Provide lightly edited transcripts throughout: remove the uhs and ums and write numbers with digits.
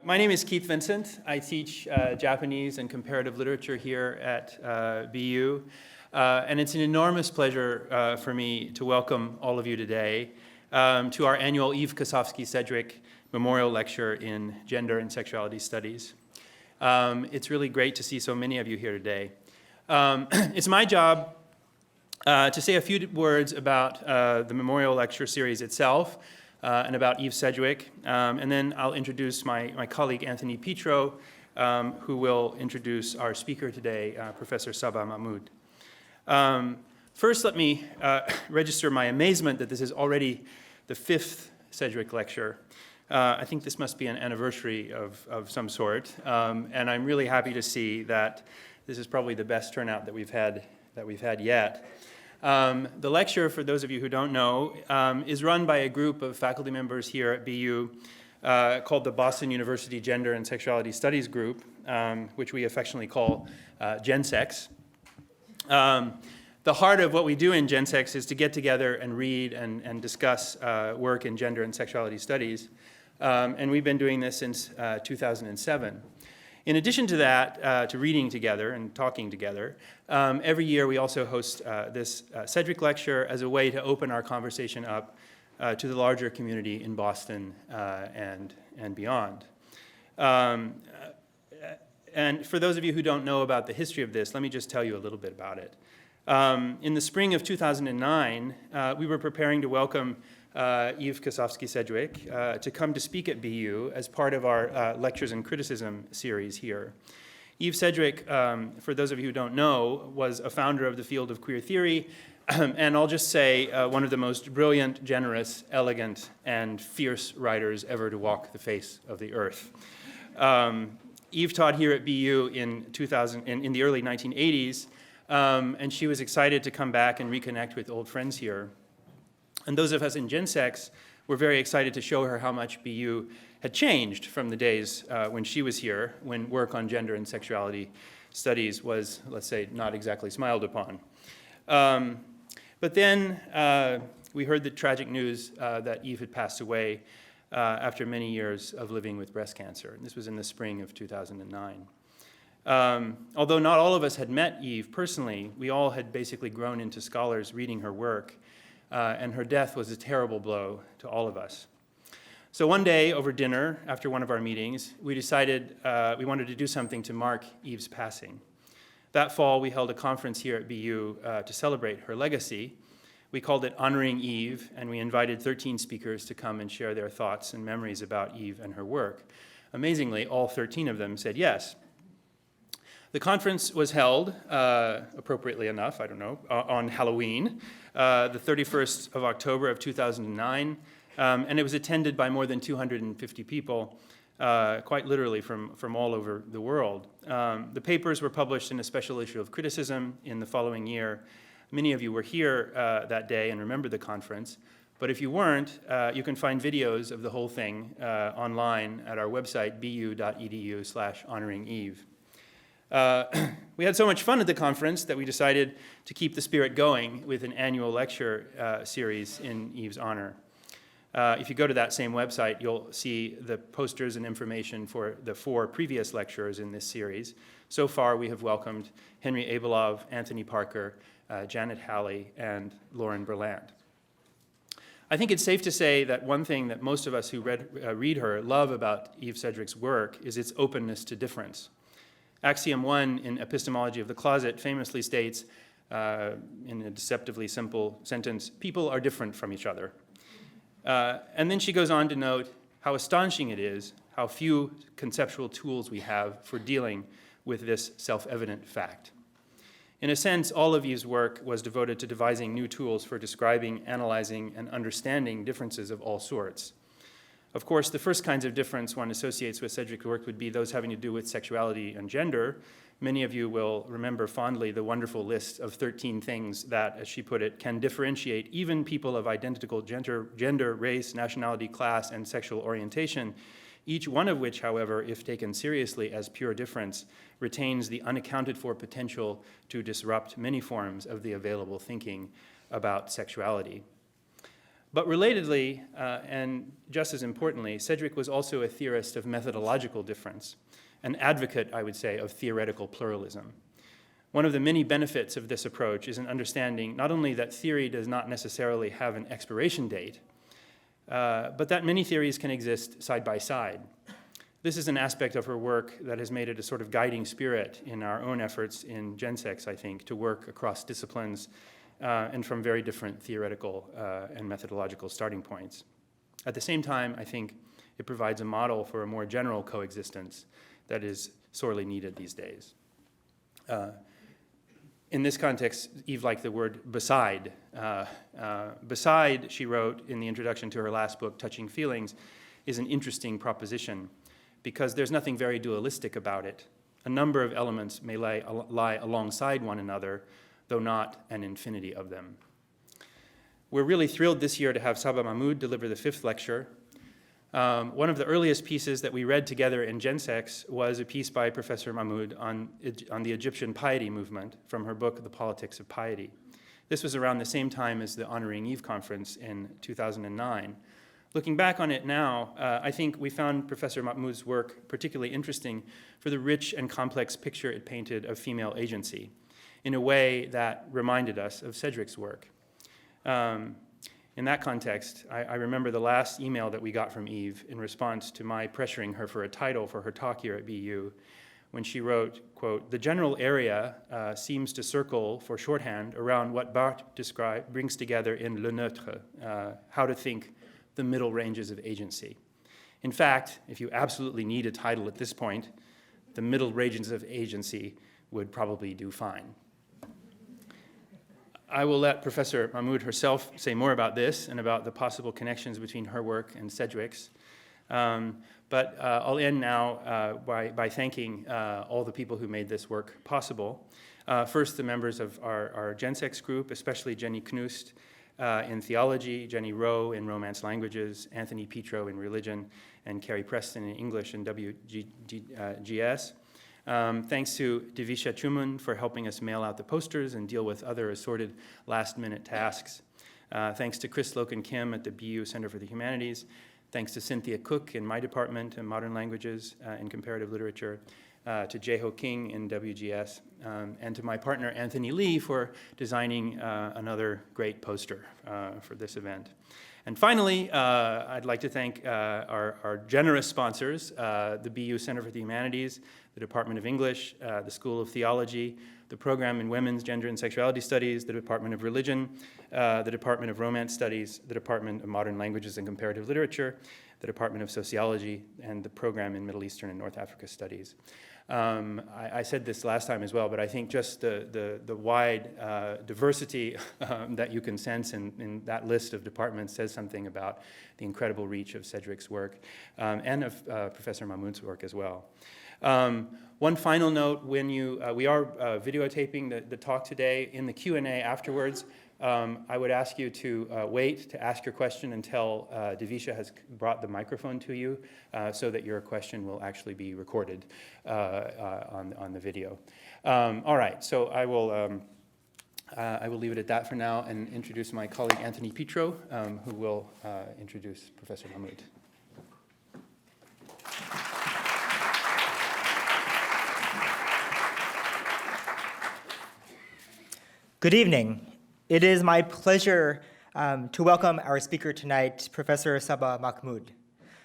My name is Keith Vincent. I teach Japanese and comparative literature here at BU. And it's an enormous pleasure for me to welcome all of you today to our annual Eve Kosofsky Sedgwick Memorial Lecture in Gender and Sexuality Studies. It's really great to see so many of you here today. It's my job to say a few words about the Memorial Lecture series itself, and about Eve Sedgwick, and then I'll introduce my colleague Anthony Petro, who will introduce our speaker today, Professor Saba Mahmood. First, let me register my amazement that this is already the 5th Sedgwick lecture. I think this must be an anniversary of some sort, and I'm really happy to see that this is probably the best turnout that we've had yet. The lecture, for those of you who don't know, is run by a group of faculty members here at BU called the Boston University Gender and Sexuality Studies Group, which we affectionately call GenSex. The heart of what we do in GenSex is to get together and read and discuss work in gender and sexuality studies, and we've been doing this since 2007. In addition to that, to reading together and talking together, every year we also host this Sedgwick Lecture as a way to open our conversation up to the larger community in Boston and beyond. And for those of you who don't know about the history of this, let me just tell you a little bit about it. In the spring of 2009, we were preparing to welcome Eve Kosofsky Sedgwick to come to speak at BU as part of our Lectures and Criticism series here. Eve Sedgwick, for those of you who don't know, was a founder of the field of queer theory, and I'll just say one of the most brilliant, generous, elegant, and fierce writers ever to walk the face of the earth. Eve taught here at BU in the early 1980s, and she was excited to come back and reconnect with old friends here. And those of us in GenSex were very excited to show her how much BU had changed from the days when she was here, when work on gender and sexuality studies was, let's say, not exactly smiled upon. But then we heard the tragic news that Eve had passed away after many years of living with breast cancer. And this was in the spring of 2009. Although not all of us had met Eve personally, we all had basically grown into scholars reading her work. And her death was a terrible blow to all of us. So one day over dinner, after one of our meetings, we decided we wanted to do something to mark Eve's passing. That fall, we held a conference here at BU to celebrate her legacy. We called it Honoring Eve, and we invited 13 speakers to come and share their thoughts and memories about Eve and her work. Amazingly, all 13 of them said yes. The conference was held, appropriately enough, I don't know, on Halloween, the 31st of October of 2009, and it was attended by more than 250 people, quite literally from all over the world. The papers were published in a special issue of Criticism in the following year. Many of you were here that day and remember the conference, but if you weren't, you can find videos of the whole thing online at our website, bu.edu/honoringeve. We had so much fun at the conference that we decided to keep the spirit going with an annual lecture series in Eve's honor. If you go to that same website, you'll see the posters and information for the 4 previous lecturers in this series. So far, we have welcomed Henry Abelov, Anthony Parker, Janet Halley, and Lauren Berland. I think it's safe to say that one thing that most of us who read her love about Eve Sedgwick's work is its openness to difference. Axiom 1 in Epistemology of the Closet famously states, in a deceptively simple sentence, people are different from each other. And then she goes on to note how astonishing it is how few conceptual tools we have for dealing with this self-evident fact. In a sense, all of Eve's work was devoted to devising new tools for describing, analyzing, and understanding differences of all sorts. Of course, the first kinds of difference one associates with Sedgwick's work would be those having to do with sexuality and gender. Many of you will remember fondly the wonderful list of 13 things that, as she put it, can differentiate even people of identical gender, race, nationality, class, and sexual orientation, each one of which, however, if taken seriously as pure difference, retains the unaccounted for potential to disrupt many forms of the available thinking about sexuality. But relatedly, and just as importantly, Sedgwick was also a theorist of methodological difference, an advocate, I would say, of theoretical pluralism. One of the many benefits of this approach is an understanding not only that theory does not necessarily have an expiration date, but that many theories can exist side by side. This is an aspect of her work that has made it a sort of guiding spirit in our own efforts in GenSex, I think, to work across disciplines and from very different theoretical and methodological starting points. At the same time, I think it provides a model for a more general coexistence that is sorely needed these days. In this context, Eve liked the word beside. Beside, she wrote in the introduction to her last book, Touching Feelings, is an interesting proposition because there's nothing very dualistic about it. A number of elements may lie alongside one another, though not an infinity of them. We're really thrilled this year to have Saba Mahmood deliver the 5th lecture. One of the earliest pieces that we read together in GenSex was a piece by Professor Mahmood on the Egyptian piety movement from her book, The Politics of Piety. This was around the same time as the Honoring Eve conference in 2009. Looking back on it now, I think we found Professor Mahmood's work particularly interesting for the rich and complex picture it painted of female agency in a way that reminded us of Sedgwick's work. In that context, I remember the last email that we got from Eve in response to my pressuring her for a title for her talk here at BU, when she wrote, quote, "The general area seems to circle for shorthand around what Barthes brings together in Le Neutre, how to think the middle ranges of agency. In fact, if you absolutely need a title at this point, the middle ranges of agency would probably do fine." I will let Professor Mahmood herself say more about this and about the possible connections between her work and Sedgwick's. But I'll end now by thanking all the people who made this work possible. First, the members of our GenSex group, especially Jenny Knust in theology, Jenny Rowe in Romance languages, Anthony Petro in religion, and Carrie Preston in English and WGS. Thanks to Divisha Chumun for helping us mail out the posters and deal with other assorted last-minute tasks. Thanks to Chris Loken Kim at the BU Center for the Humanities. Thanks to Cynthia Cook in my department in Modern Languages and Comparative Literature. To Jae-Ho King in WGS, and to my partner Anthony Lee for designing another great poster for this event. And finally, I'd like to thank our generous sponsors, the BU Center for the Humanities, the Department of English, the School of Theology, the Program in Women's, Gender, and Sexuality Studies, the Department of Religion, the Department of Romance Studies, the Department of Modern Languages and Comparative Literature, the Department of Sociology, and the Program in Middle Eastern and North Africa Studies. I said this last time as well, but I think just the wide diversity that you can sense in that list of departments says something about the incredible reach of Sedgwick's work and of Professor Mahmood's work as well. One final note, when we are videotaping the talk today. In the Q&A afterwards, I would ask you to wait to ask your question until Divisha has brought the microphone to you so that your question will actually be recorded on the video. All right, so I will leave it at that for now and introduce my colleague Anthony Petro, who will introduce Professor Mahmood. Good evening. It is my pleasure to welcome our speaker tonight, Professor Saba Mahmood.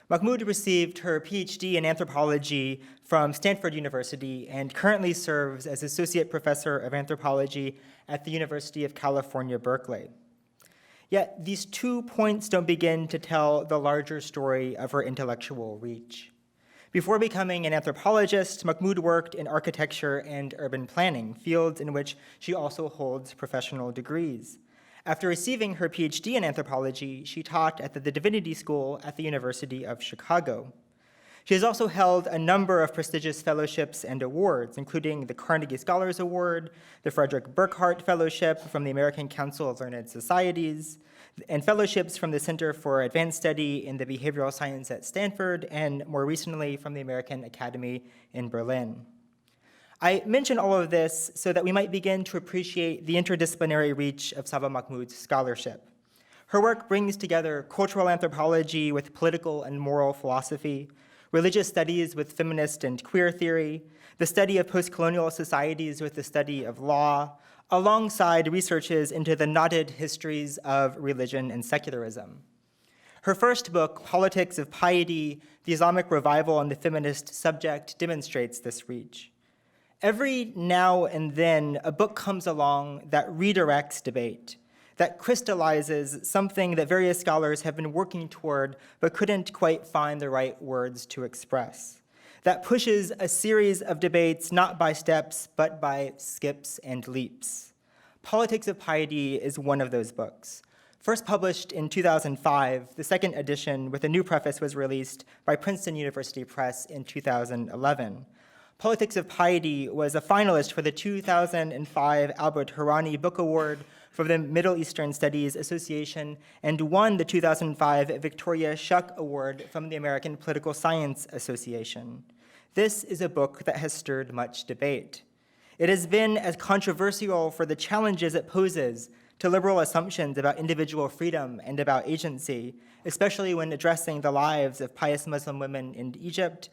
Mahmood received her PhD in anthropology from Stanford University and currently serves as Associate Professor of Anthropology at the University of California, Berkeley. Yet these 2 points don't begin to tell the larger story of her intellectual reach. Before becoming an anthropologist, Mahmood worked in architecture and urban planning, fields in which she also holds professional degrees. After receiving her PhD in anthropology, she taught at the Divinity School at the University of Chicago. She has also held a number of prestigious fellowships and awards, including the Carnegie Scholars Award, the Frederick Burkhardt Fellowship from the American Council of Learned Societies, and fellowships from the Center for Advanced Study in the Behavioral Science at Stanford, and more recently from the American Academy in Berlin. I mention all of this so that we might begin to appreciate the interdisciplinary reach of Saba Mahmood's scholarship. Her work brings together cultural anthropology with political and moral philosophy, religious studies with feminist and queer theory, the study of post-colonial societies with the study of law, alongside researches into the knotted histories of religion and secularism. Her first book, Politics of Piety, The Islamic Revival and the Feminist Subject, demonstrates this reach. Every now and then, a book comes along that redirects debate, that crystallizes something that various scholars have been working toward but couldn't quite find the right words to express, that pushes a series of debates not by steps but by skips and leaps. Politics of Piety is one of those books. First published in 2005, the second edition with a new preface was released by Princeton University Press in 2011. Politics of Piety was a finalist for the 2005 Albert Hourani Book Award for the Middle Eastern Studies Association and won the 2005 Victoria Shuck Award from the American Political Science Association. This is a book that has stirred much debate. It has been as controversial for the challenges it poses to liberal assumptions about individual freedom and about agency, especially when addressing the lives of pious Muslim women in Egypt,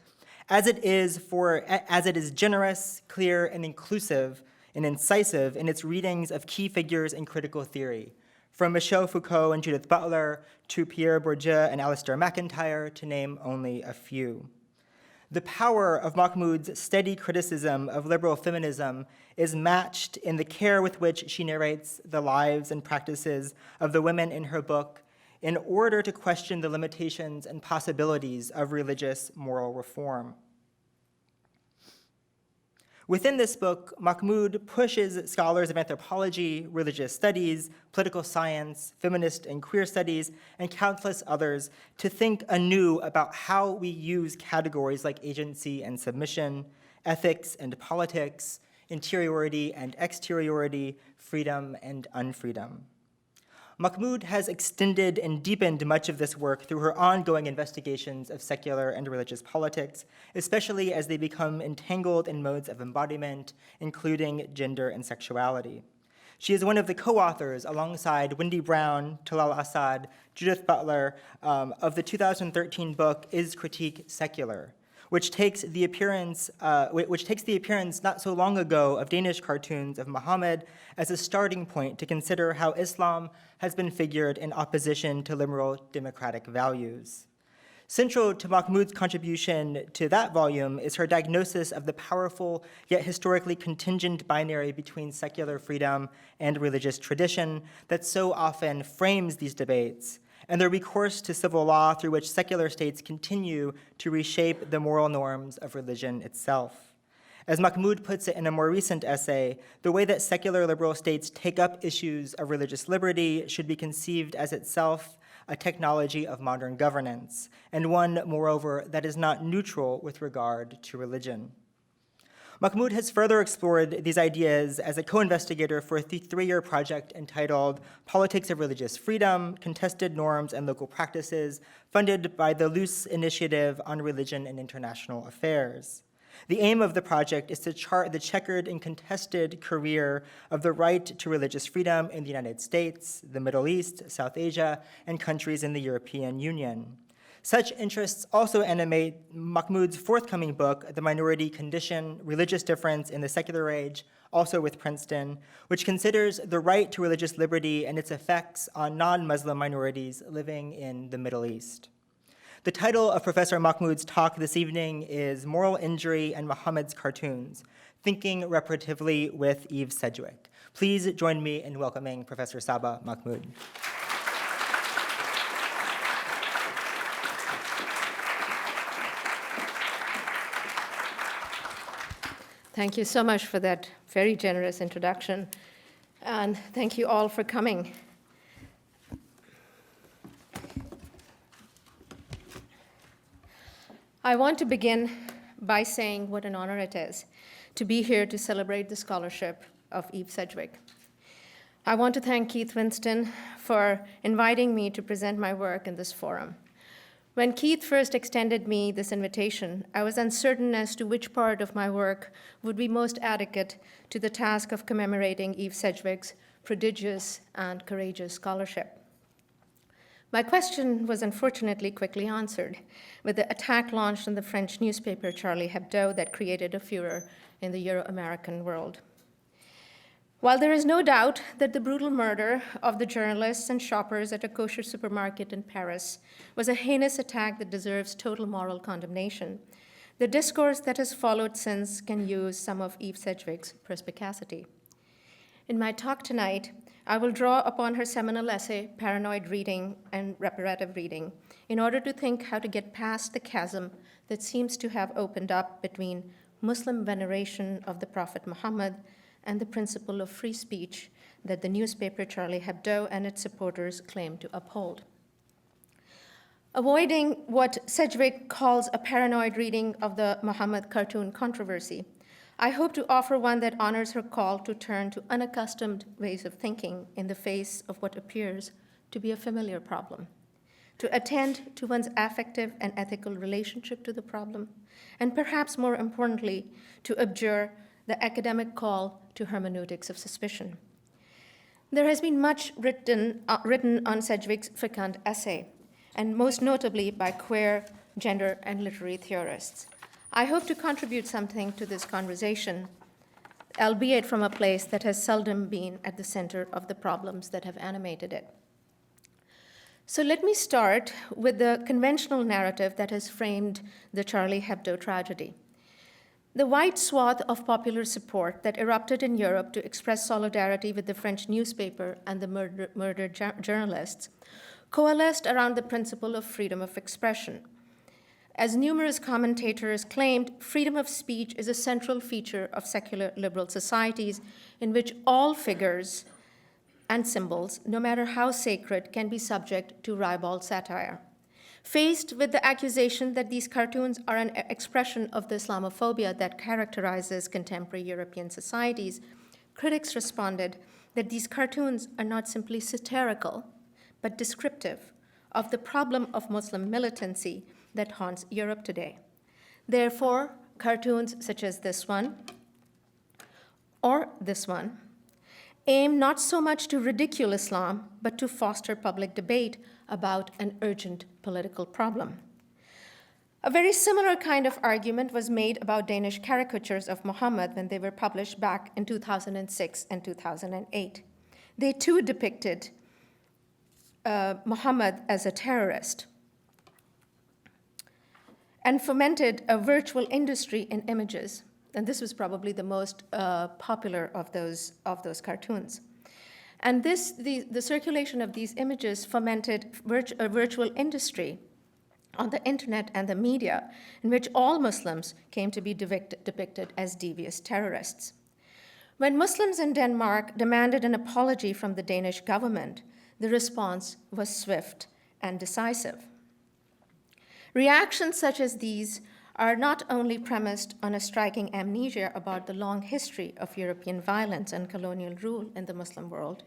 as it is generous, clear, and inclusive and incisive in its readings of key figures in critical theory, from Michel Foucault and Judith Butler to Pierre Bourdieu and Alistair MacIntyre, to name only a few. The power of Mahmood's steady criticism of liberal feminism is matched in the care with which she narrates the lives and practices of the women in her book in order to question the limitations and possibilities of religious moral reform. Within this book, Mahmood pushes scholars of anthropology, religious studies, political science, feminist and queer studies, and countless others to think anew about how we use categories like agency and submission, ethics and politics, interiority and exteriority, freedom and unfreedom. Mahmood has extended and deepened much of this work through her ongoing investigations of secular and religious politics, especially as they become entangled in modes of embodiment, including gender and sexuality. She is one of the co-authors, alongside Wendy Brown, Talal Assad, Judith Butler, of the 2013 book, Is Critique Secular?, which takes the appearance not so long ago of Danish cartoons of Muhammad as a starting point to consider how Islam has been figured in opposition to liberal democratic values. Central to Mahmood's contribution to that volume is her diagnosis of the powerful yet historically contingent binary between secular freedom and religious tradition that so often frames these debates, and the recourse to civil law through which secular states continue to reshape the moral norms of religion itself. As Mahmood puts it in a more recent essay, the way that secular liberal states take up issues of religious liberty should be conceived as itself a technology of modern governance, and one, moreover, that is not neutral with regard to religion. Mahmood has further explored these ideas as a co-investigator for a three-year project entitled Politics of Religious Freedom, Contested Norms and Local Practices, funded by the Luce Initiative on Religion and International Affairs. The aim of the project is to chart the checkered and contested career of the right to religious freedom in the United States, the Middle East, South Asia, and countries in the European Union. Such interests also animate Mahmood's forthcoming book, The Minority Condition, Religious Difference in the Secular Age, also with Princeton, which considers the right to religious liberty and its effects on non-Muslim minorities living in the Middle East. The title of Professor Mahmood's talk this evening is Moral Injury and Muhammad's Cartoons, Thinking Reparatively with Eve Sedgwick. Please join me in welcoming Professor Saba Mahmood. Thank you so much for that very generous introduction, and thank you all for coming. I want to begin by saying what an honor it is to be here to celebrate the scholarship of Eve Sedgwick. I want to thank Keith Winston for inviting me to present my work in this forum. When Keith first extended me this invitation, I was uncertain as to which part of my work would be most adequate to the task of commemorating Eve Sedgwick's prodigious and courageous scholarship. My question was unfortunately quickly answered with the attack launched on the French newspaper Charlie Hebdo that created a furor in the Euro-American world. While there is no doubt that the brutal murder of the journalists and shoppers at a kosher supermarket in Paris was a heinous attack that deserves total moral condemnation, the discourse that has followed since can use some of Eve Sedgwick's perspicacity. In my talk tonight, I will draw upon her seminal essay, Paranoid Reading and Reparative Reading, in order to think how to get past the chasm that seems to have opened up between Muslim veneration of the Prophet Muhammed and the principle of free speech that the newspaper Charlie Hebdo and its supporters claim to uphold. Avoiding what Sedgwick calls a paranoid reading of the Muhammad cartoon controversy, I hope to offer one that honors her call to turn to unaccustomed ways of thinking in the face of what appears to be a familiar problem, to attend to one's affective and ethical relationship to the problem, and perhaps more importantly, to abjure the academic call to hermeneutics of suspicion. There has been much written on Sedgwick's fecund essay, and most notably by queer, gender, and literary theorists. I hope to contribute something to this conversation, albeit from a place that has seldom been at the center of the problems that have animated it. So let me start with the conventional narrative that has framed the Charlie Hebdo tragedy. The wide swath of popular support that erupted in Europe to express solidarity with the French newspaper and the murdered journalists coalesced around the principle of freedom of expression. As numerous commentators claimed, freedom of speech is a central feature of secular liberal societies in which all figures and symbols, no matter how sacred, can be subject to ribald satire. Faced with the accusation that these cartoons are an expression of the Islamophobia that characterizes contemporary European societies, critics responded that these cartoons are not simply satirical, but descriptive of the problem of Muslim militancy that haunts Europe today. Therefore, cartoons such as this one or this one aim not so much to ridicule Islam, but to foster public debate about an urgent political problem. A very similar kind of argument was made about Danish caricatures of Muhammad when they were published back in 2006 and 2008. They too depicted Muhammad as a terrorist and fomented a virtual industry in images. And this was probably the most popular of those cartoons. And the circulation of these images fomented a virtual industry on the internet and the media in which all Muslims came to be depicted as devious terrorists. When Muslims in Denmark demanded an apology from the Danish government, the response was swift and decisive. Reactions such as these are not only premised on a striking amnesia about the long history of European violence and colonial rule in the Muslim world,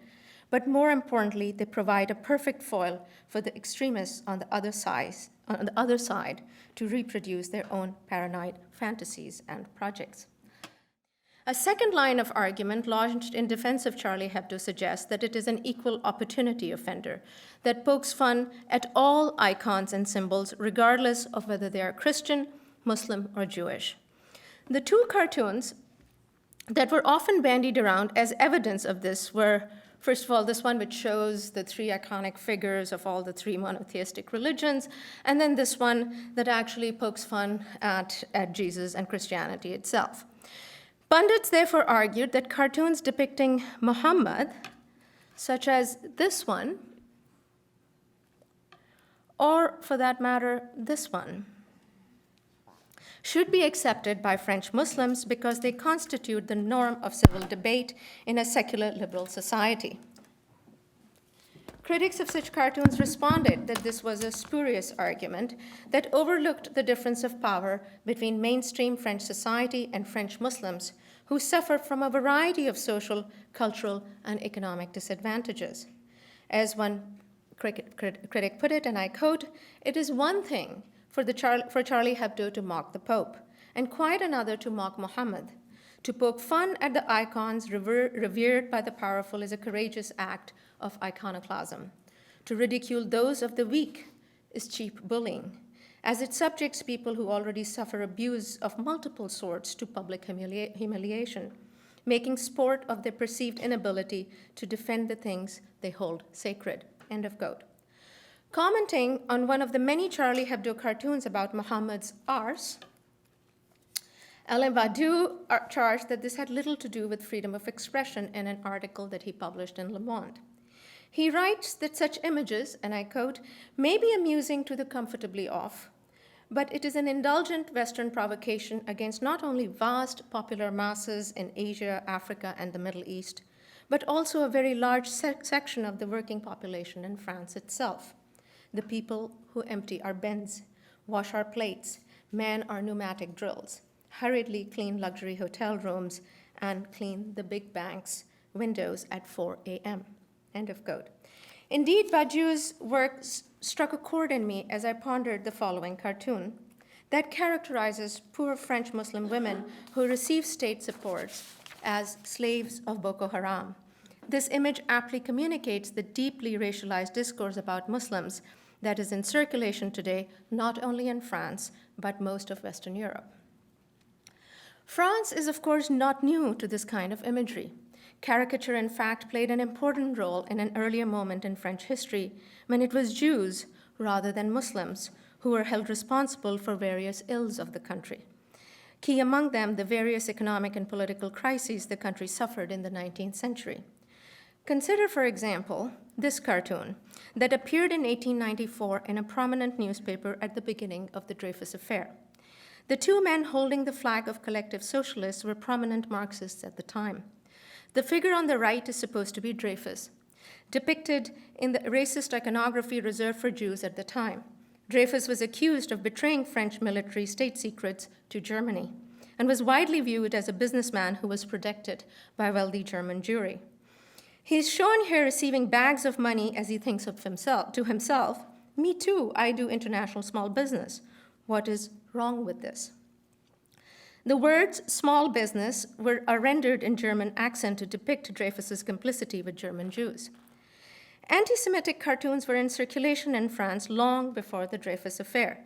but more importantly, they provide a perfect foil for the extremists on the other side to reproduce their own paranoid fantasies and projects. A second line of argument launched in defense of Charlie Hebdo suggests that it is an equal opportunity offender that pokes fun at all icons and symbols, regardless of whether they are Christian, Muslim, or Jewish. The two cartoons that were often bandied around as evidence of this were, first of all, this one which shows the three iconic figures of all the three monotheistic religions, and then this one that actually pokes fun at Jesus and Christianity itself. Pundits therefore argued that cartoons depicting Muhammad, such as this one, or for that matter, this one, should be accepted by French Muslims because they constitute the norm of civil debate in a secular liberal society. Critics of such cartoons responded that this was a spurious argument that overlooked the difference of power between mainstream French society and French Muslims who suffer from a variety of social, cultural, and economic disadvantages. As one critic put it, and I quote, "It is one thing for Charlie Hebdo to mock the Pope, and quite another to mock Muhammad. To poke fun at the icons revered by the powerful is a courageous act of iconoclasm. To ridicule those of the weak is cheap bullying, as it subjects people who already suffer abuse of multiple sorts to public humiliation, making sport of their perceived inability to defend the things they hold sacred." End of quote. Commenting on one of the many Charlie Hebdo cartoons about Muhammad's arse, Alain Badiou charged that this had little to do with freedom of expression in an article that he published in Le Monde. He writes that such images, and I quote, "may be amusing to the comfortably off, but it is an indulgent Western provocation against not only vast popular masses in Asia, Africa, and the Middle East, but also a very large section of the working population in France itself. The people who empty our bins, wash our plates, man our pneumatic drills, hurriedly clean luxury hotel rooms, and clean the big bank's windows at 4 a.m. End of quote. Indeed, Badiou's work struck a chord in me as I pondered the following cartoon that characterizes poor French Muslim women who receive state supports as slaves of Boko Haram. This image aptly communicates the deeply racialized discourse about Muslims that is in circulation today, not only in France, but most of Western Europe. France is, of course, not new to this kind of imagery. Caricature, in fact, played an important role in an earlier moment in French history when it was Jews rather than Muslims who were held responsible for various ills of the country. Key among them, the various economic and political crises the country suffered in the 19th century. Consider, for example, this cartoon that appeared in 1894 in a prominent newspaper at the beginning of the Dreyfus Affair. The two men holding the flag of collective socialists were prominent Marxists at the time. The figure on the right is supposed to be Dreyfus, depicted in the racist iconography reserved for Jews at the time. Dreyfus was accused of betraying French military state secrets to Germany and was widely viewed as a businessman who was protected by a wealthy German Jewry. He's shown here receiving bags of money as he thinks of himself. Me too, I do international small business. What is wrong with this? The words small business are rendered in German accent to depict Dreyfus's complicity with German Jews. Anti-Semitic cartoons were in circulation in France long before the Dreyfus Affair.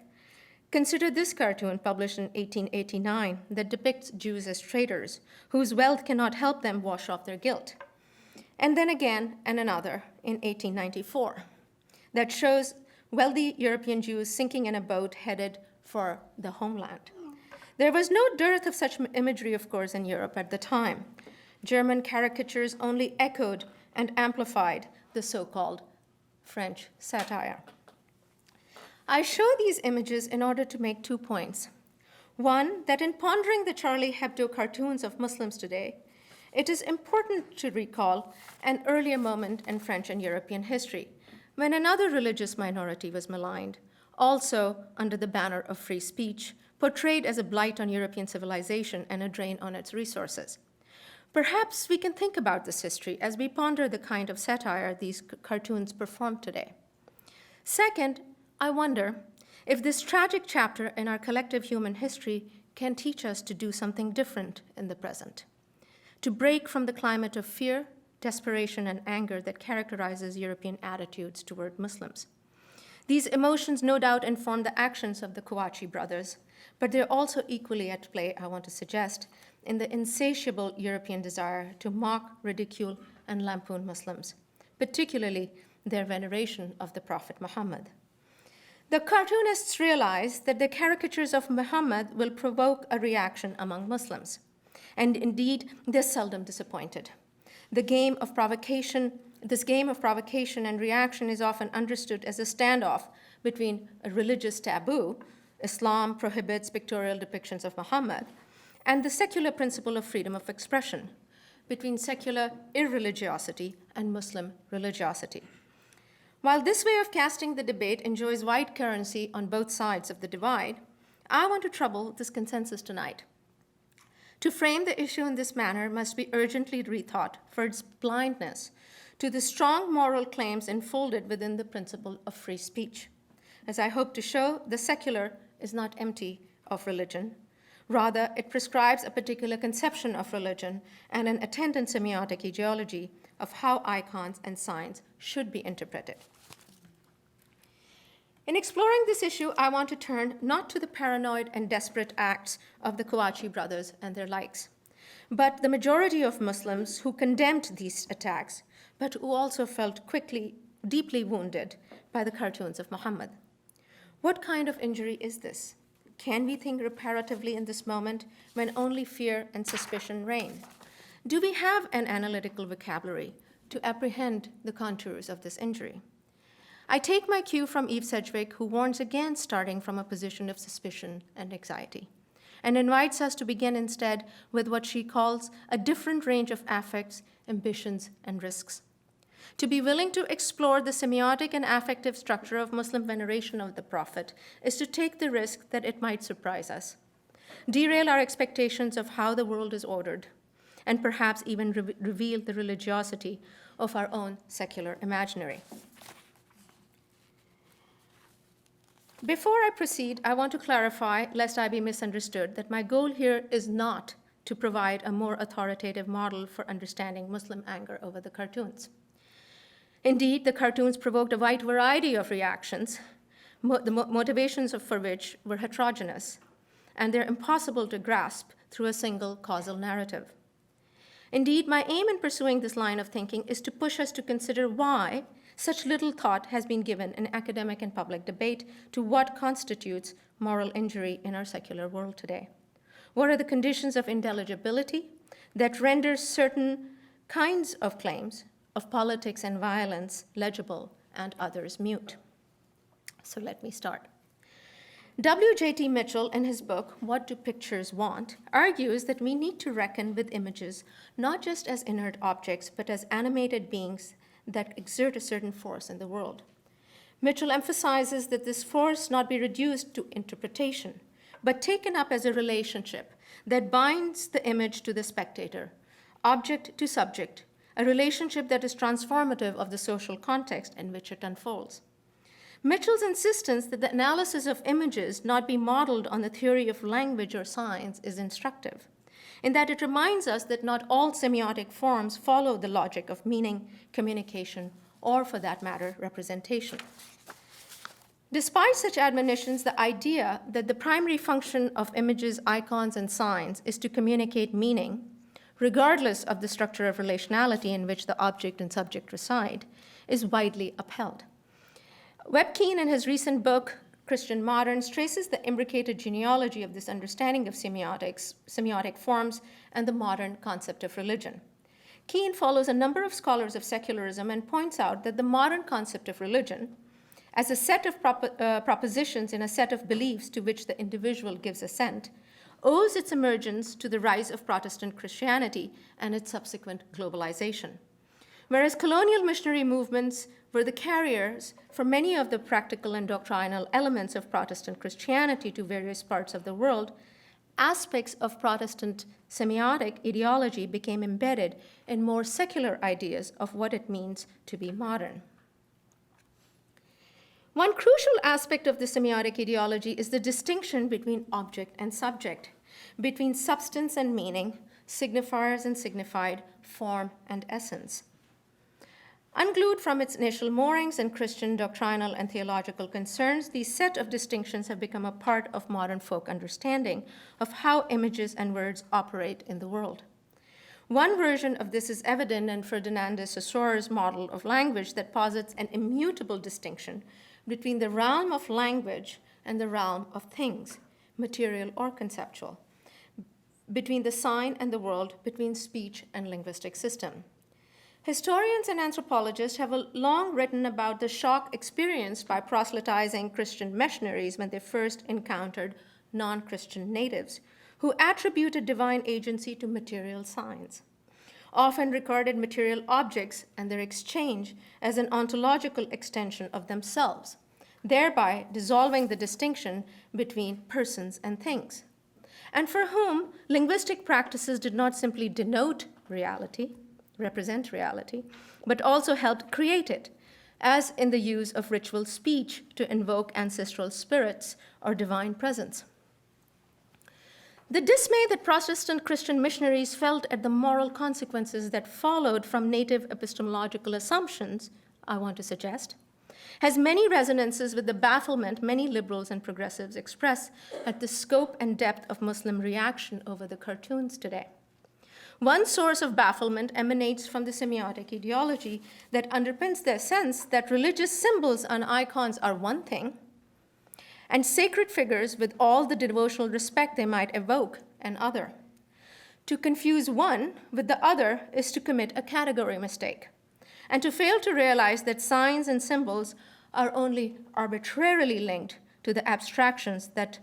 Consider this cartoon published in 1889 that depicts Jews as traitors whose wealth cannot help them wash off their guilt. And then again, and another in 1894 that shows wealthy European Jews sinking in a boat headed for the homeland. There was no dearth of such imagery, of course, in Europe at the time. German caricatures only echoed and amplified the so-called French satire. I show these images in order to make 2 points. One, that in pondering the Charlie Hebdo cartoons of Muslims today, it is important to recall an earlier moment in French and European history when another religious minority was maligned, also under the banner of free speech, portrayed as a blight on European civilization and a drain on its resources. Perhaps we can think about this history as we ponder the kind of satire these cartoons perform today. Second, I wonder if this tragic chapter in our collective human history can teach us to do something different in the present, to break from the climate of fear, desperation, and anger that characterizes European attitudes toward Muslims. These emotions no doubt inform the actions of the Kouachi brothers, but they're also equally at play, I want to suggest, in the insatiable European desire to mock, ridicule, and lampoon Muslims, particularly their veneration of the Prophet Muhammed. The cartoonists realized that the caricatures of Muhammad will provoke a reaction among Muslims, and indeed, they're seldom disappointed. This game of provocation and reaction is often understood as a standoff between a religious taboo, Islam prohibits pictorial depictions of Muhammad, and the secular principle of freedom of expression, between secular irreligiosity and Muslim religiosity. While this way of casting the debate enjoys wide currency on both sides of the divide, I want to trouble this consensus tonight. To frame the issue in this manner must be urgently rethought for its blindness to the strong moral claims enfolded within the principle of free speech. As I hope to show, the secular is not empty of religion. Rather, it prescribes a particular conception of religion and an attendant semiotic ideology of how icons and signs should be interpreted. In exploring this issue, I want to turn not to the paranoid and desperate acts of the Kouachi brothers and their likes, but the majority of Muslims who condemned these attacks, but who also felt deeply wounded by the cartoons of Muhammad. What kind of injury is this? Can we think reparatively in this moment when only fear and suspicion reign? Do we have an analytical vocabulary to apprehend the contours of this injury? I take my cue from Eve Sedgwick, who warns against starting from a position of suspicion and anxiety, and invites us to begin instead with what she calls a different range of affects, ambitions, and risks. To be willing to explore the semiotic and affective structure of Muslim veneration of the Prophet is to take the risk that it might surprise us, derail our expectations of how the world is ordered, and perhaps even reveal the religiosity of our own secular imaginary. Before I proceed, I want to clarify, lest I be misunderstood, that my goal here is not to provide a more authoritative model for understanding Muslim anger over the cartoons. Indeed, the cartoons provoked a wide variety of reactions, the motivations for which were heterogeneous, and they're impossible to grasp through a single causal narrative. Indeed, my aim in pursuing this line of thinking is to push us to consider why such little thought has been given in academic and public debate to what constitutes moral injury in our secular world today. What are the conditions of intelligibility that render certain kinds of claims of politics and violence legible and others mute? So let me start. W.J.T. Mitchell, in his book, What Do Pictures Want?, argues that we need to reckon with images not just as inert objects, but as animated beings that exert a certain force in the world. Mitchell emphasizes that this force not be reduced to interpretation, but taken up as a relationship that binds the image to the spectator, object to subject, a relationship that is transformative of the social context in which it unfolds. Mitchell's insistence that the analysis of images not be modeled on the theory of language or science is instructive, in that it reminds us that not all semiotic forms follow the logic of meaning, communication, or, for that matter, representation. Despite such admonitions, the idea that the primary function of images, icons, and signs is to communicate meaning, regardless of the structure of relationality in which the object and subject reside, is widely upheld. Webb Keane, in his recent book, Christian Moderns, traces the imbricated genealogy of this understanding of semiotic forms, and the modern concept of religion. Keane follows a number of scholars of secularism and points out that the modern concept of religion, as a set of propositions in a set of beliefs to which the individual gives assent, owes its emergence to the rise of Protestant Christianity and its subsequent globalization. Whereas colonial missionary movements were the carriers for many of the practical and doctrinal elements of Protestant Christianity to various parts of the world, aspects of Protestant semiotic ideology became embedded in more secular ideas of what it means to be modern. One crucial aspect of the semiotic ideology is the distinction between object and subject, between substance and meaning, signifiers and signified, form and essence. Unglued from its initial moorings and Christian doctrinal and theological concerns, these set of distinctions have become a part of modern folk understanding of how images and words operate in the world. One version of this is evident in Ferdinand de Saussure's model of language that posits an immutable distinction between the realm of language and the realm of things, material or conceptual, between the sign and the world, between speech and linguistic system. Historians and anthropologists have long written about the shock experienced by proselytizing Christian missionaries when they first encountered non-Christian natives, who attributed divine agency to material signs, often regarded material objects and their exchange as an ontological extension of themselves, thereby dissolving the distinction between persons and things, and for whom linguistic practices did not simply denote reality, represent reality, but also helped create it, as in the use of ritual speech to invoke ancestral spirits or divine presence. The dismay that Protestant Christian missionaries felt at the moral consequences that followed from native epistemological assumptions, I want to suggest, has many resonances with the bafflement many liberals and progressives express at the scope and depth of Muslim reaction over the cartoons today. One source of bafflement emanates from the semiotic ideology that underpins their sense that religious symbols and icons are one thing, and sacred figures with all the devotional respect they might evoke another. To confuse one with the other is to commit a category mistake, and to fail to realize that signs and symbols are only arbitrarily linked to the abstractions that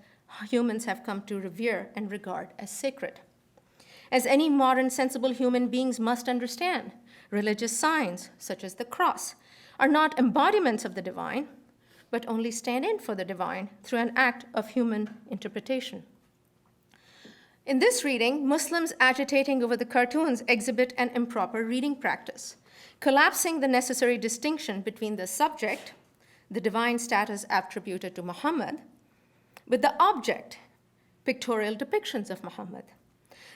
humans have come to revere and regard as sacred. As any modern sensible human beings must understand, religious signs, such as the cross, are not embodiments of the divine, but only stand in for the divine through an act of human interpretation. In this reading, Muslims agitating over the cartoons exhibit an improper reading practice, collapsing the necessary distinction between the subject, the divine status attributed to Muhammad, with the object, pictorial depictions of Muhammad.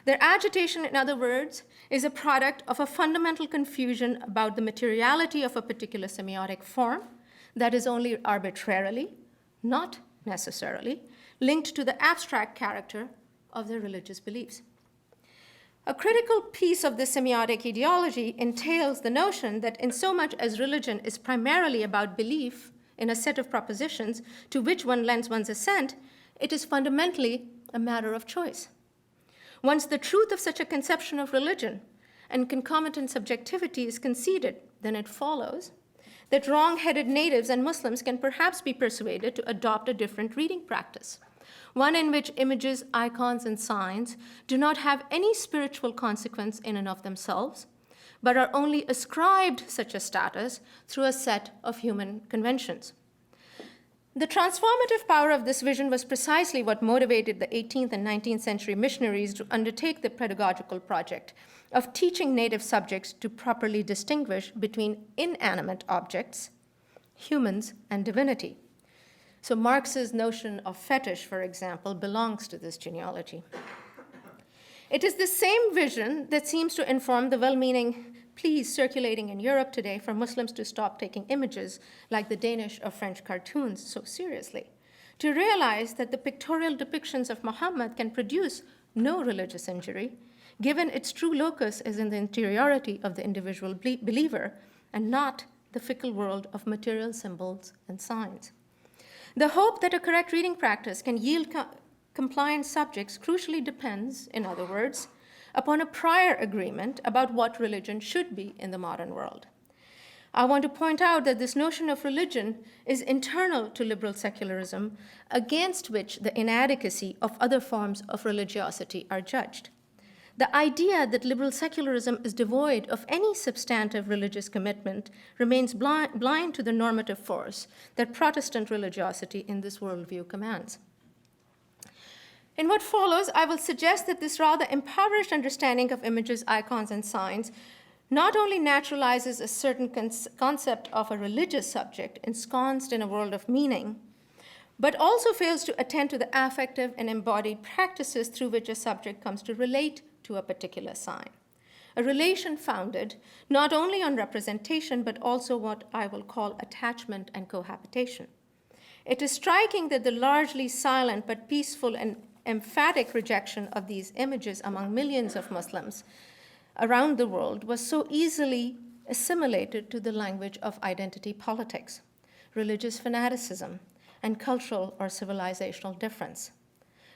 Their agitation, in other words, is a product of a fundamental confusion about the materiality of a particular semiotic form that is only arbitrarily, not necessarily, linked to the abstract character of their religious beliefs. A critical piece of this semiotic ideology entails the notion that in so much as religion is primarily about belief in a set of propositions to which one lends one's assent, it is fundamentally a matter of choice. Once the truth of such a conception of religion and concomitant subjectivity is conceded, then it follows that wrong-headed natives and Muslims can perhaps be persuaded to adopt a different reading practice, one in which images, icons, and signs do not have any spiritual consequence in and of themselves, but are only ascribed such a status through a set of human conventions. The transformative power of this vision was precisely what motivated the 18th and 19th century missionaries to undertake the pedagogical project of teaching native subjects to properly distinguish between inanimate objects, humans, and divinity. So Marx's notion of fetish, for example, belongs to this genealogy. It is the same vision that seems to inform the well-meaning pleas circulating in Europe today for Muslims to stop taking images like the Danish or French cartoons so seriously, to realize that the pictorial depictions of Muhammad can produce no religious injury, given its true locus is in the interiority of the individual believer and not the fickle world of material symbols and signs. The hope that a correct reading practice can yield compliant subjects crucially depends, in other words, upon a prior agreement about what religion should be in the modern world. I want to point out that this notion of religion is internal to liberal secularism, against which the inadequacy of other forms of religiosity are judged. The idea that liberal secularism is devoid of any substantive religious commitment remains blind to the normative force that Protestant religiosity in this worldview commands. In what follows, I will suggest that this rather impoverished understanding of images, icons, and signs not only naturalizes a certain concept of a religious subject ensconced in a world of meaning, but also fails to attend to the affective and embodied practices through which a subject comes to relate to a particular sign. A relation founded not only on representation, but also what I will call attachment and cohabitation. It is striking that the largely silent but peaceful and emphatic rejection of these images among millions of Muslims around the world was so easily assimilated to the language of identity politics, religious fanaticism, and cultural or civilizational difference.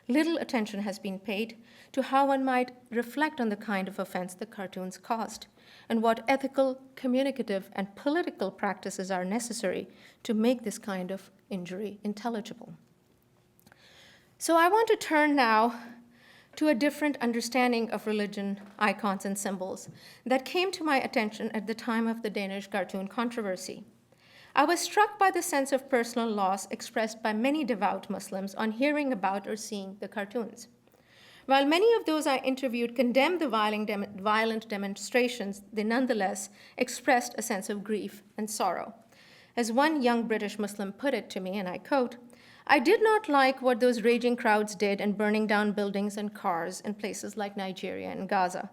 Little attention has been paid to how one might reflect on the kind of offense the cartoons caused, and what ethical, communicative, and political practices are necessary to make this kind of injury intelligible. So I want to turn now to a different understanding of religion, icons, and symbols that came to my attention at the time of the Danish cartoon controversy. I was struck by the sense of personal loss expressed by many devout Muslims on hearing about or seeing the cartoons. While many of those I interviewed condemned the violent demonstrations, they nonetheless expressed a sense of grief and sorrow. As one young British Muslim put it to me, and I quote, "I did not like what those raging crowds did in burning down buildings and cars in places like Nigeria and Gaza.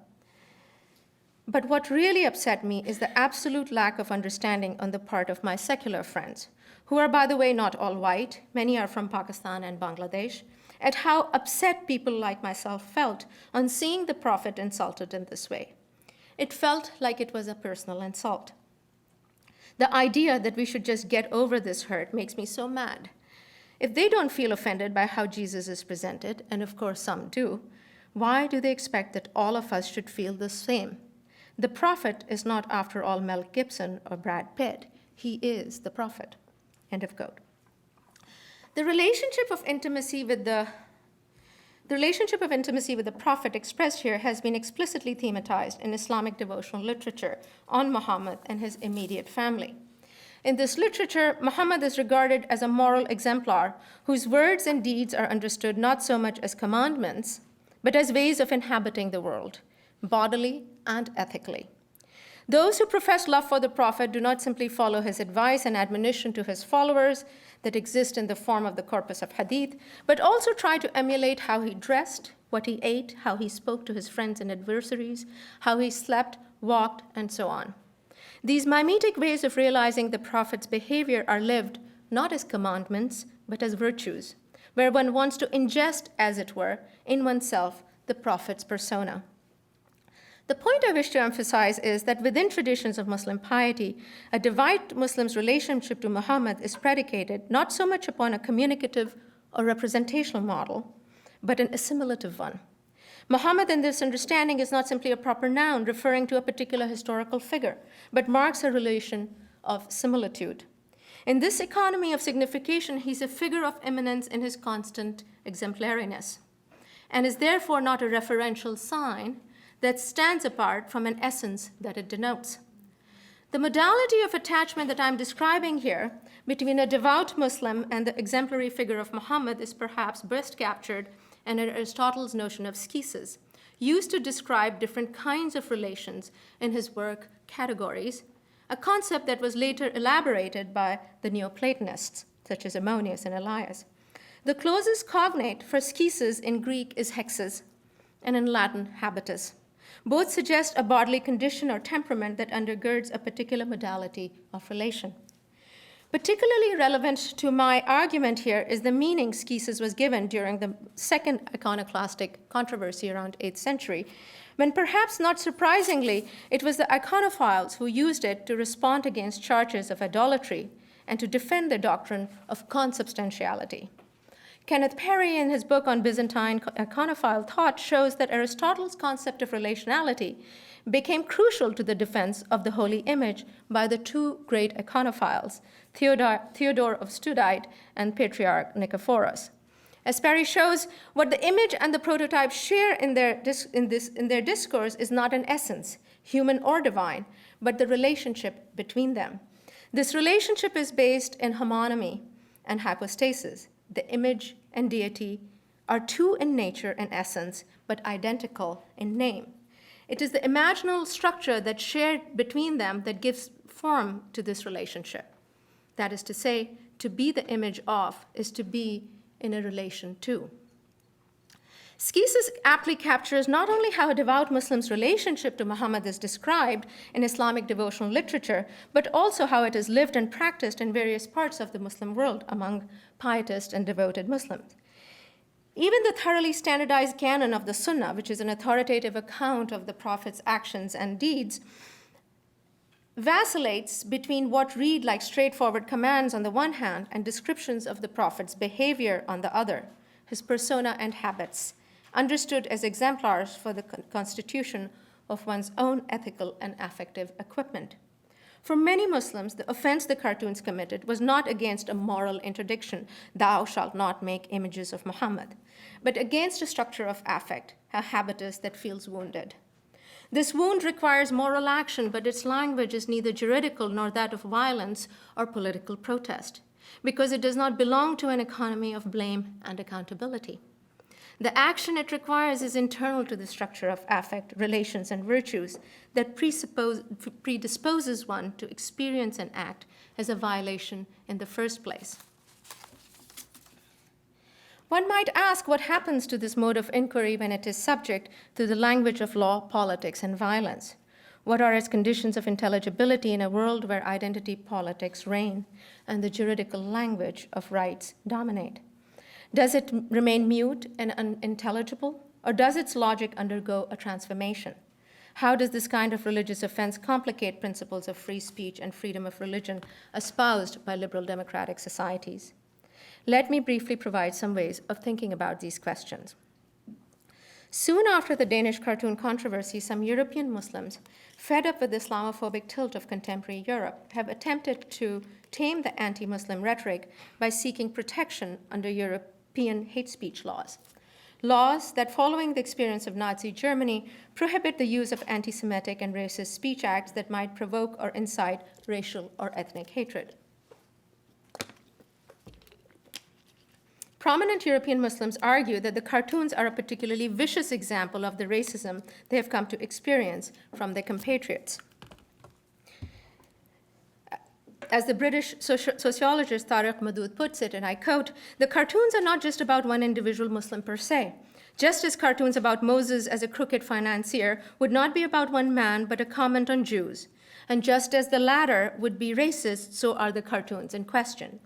But what really upset me is the absolute lack of understanding on the part of my secular friends, who are, by the way, not all white, many are from Pakistan and Bangladesh, at how upset people like myself felt on seeing the Prophet insulted in this way. It felt like it was a personal insult. The idea that we should just get over this hurt makes me so mad. If they don't feel offended by how Jesus is presented, and of course some do, why do they expect that all of us should feel the same? The Prophet is not, after all, Mel Gibson or Brad Pitt. He is the Prophet. End of quote. The relationship of intimacy with the Prophet expressed here has been explicitly thematized in Islamic devotional literature on Muhammad and his immediate family. In this literature, Muhammad is regarded as a moral exemplar whose words and deeds are understood not so much as commandments, but as ways of inhabiting the world, bodily and ethically. Those who profess love for the Prophet do not simply follow his advice and admonition to his followers that exist in the form of the corpus of hadith, but also try to emulate how he dressed, what he ate, how he spoke to his friends and adversaries, how he slept, walked, and so on. These mimetic ways of realizing the Prophet's behavior are lived not as commandments, but as virtues, where one wants to ingest, as it were, in oneself the Prophet's persona. The point I wish to emphasize is that within traditions of Muslim piety, a devout Muslim's relationship to Muhammad is predicated not so much upon a communicative or representational model, but an assimilative one. Muhammad in this understanding is not simply a proper noun referring to a particular historical figure, but marks a relation of similitude. In this economy of signification, he's a figure of eminence in his constant exemplariness, and is therefore not a referential sign that stands apart from an essence that it denotes. The modality of attachment that I'm describing here between a devout Muslim and the exemplary figure of Muhammad is perhaps best captured in Aristotle's notion of schisis, used to describe different kinds of relations in his work Categories, a concept that was later elaborated by the Neoplatonists, such as Ammonius and Elias. The closest cognate for schisis in Greek is hexis, and in Latin, habitus. Both suggest a bodily condition or temperament that undergirds a particular modality of relation. Particularly relevant to my argument here is the meaning schisis was given during the second iconoclastic controversy around 8th century, when perhaps not surprisingly, it was the iconophiles who used it to respond against charges of idolatry and to defend the doctrine of consubstantiality. Kenneth Perry, in his book on Byzantine iconophile thought, shows that Aristotle's concept of relationality became crucial to the defense of the holy image by the two great iconophiles, Theodore of Studite and Patriarch Nikephoros. As Perry shows, what the image and the prototype share in their discourse is not an essence, human or divine, but the relationship between them. This relationship is based in homonymy and hypostasis. The image and deity are two in nature and essence, but identical in name. It is the imaginal structure that's shared between them that gives form to this relationship. That is to say, to be the image of is to be in a relation to. Schisis aptly captures not only how a devout Muslim's relationship to Muhammad is described in Islamic devotional literature, but also how it is lived and practiced in various parts of the Muslim world among pietist and devoted Muslims. Even the thoroughly standardized canon of the Sunnah, which is an authoritative account of the Prophet's actions and deeds, vacillates between what read like straightforward commands on the one hand and descriptions of the Prophet's behavior on the other, his persona and habits, understood as exemplars for the constitution of one's own ethical and affective equipment. For many Muslims, the offense the cartoons committed was not against a moral interdiction, thou shalt not make images of Muhammad, but against a structure of affect, a habitus that feels wounded. This wound requires moral action, but its language is neither juridical nor that of violence or political protest, because it does not belong to an economy of blame and accountability. The action it requires is internal to the structure of affect, relations, and virtues that predisposes one to experience an act as a violation in the first place. One might ask what happens to this mode of inquiry when it is subject to the language of law, politics, and violence. What are its conditions of intelligibility in a world where identity politics reign and the juridical language of rights dominate? Does it remain mute and unintelligible, or does its logic undergo a transformation? How does this kind of religious offense complicate principles of free speech and freedom of religion espoused by liberal democratic societies? Let me briefly provide some ways of thinking about these questions. Soon after the Danish cartoon controversy, some European Muslims, fed up with the Islamophobic tilt of contemporary Europe, have attempted to tame the anti-Muslim rhetoric by seeking protection under European hate speech laws. Laws that, following the experience of Nazi Germany, prohibit the use of anti-Semitic and racist speech acts that might provoke or incite racial or ethnic hatred. Prominent European Muslims argue that the cartoons are a particularly vicious example of the racism they have come to experience from their compatriots. As the British sociologist Tariq Madood puts it, and I quote, "The cartoons are not just about one individual Muslim per se. Just as cartoons about Moses as a crooked financier would not be about one man, but a comment on Jews. And just as the latter would be racist, so are the cartoons in question."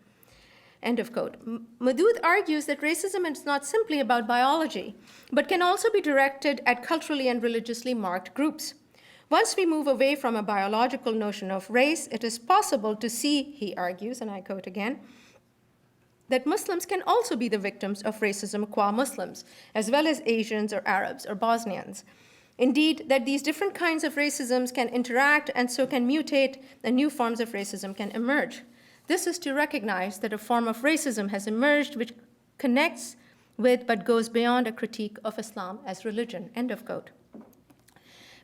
End of quote. Madood argues that racism is not simply about biology, but can also be directed at culturally and religiously marked groups. Once we move away from a biological notion of race, it is possible to see, he argues, and I quote again, that Muslims can also be the victims of racism qua Muslims, as well as Asians or Arabs or Bosnians. Indeed, that these different kinds of racisms can interact and so can mutate, and new forms of racism can emerge. This is to recognize that a form of racism has emerged which connects with but goes beyond a critique of Islam as religion, end of quote.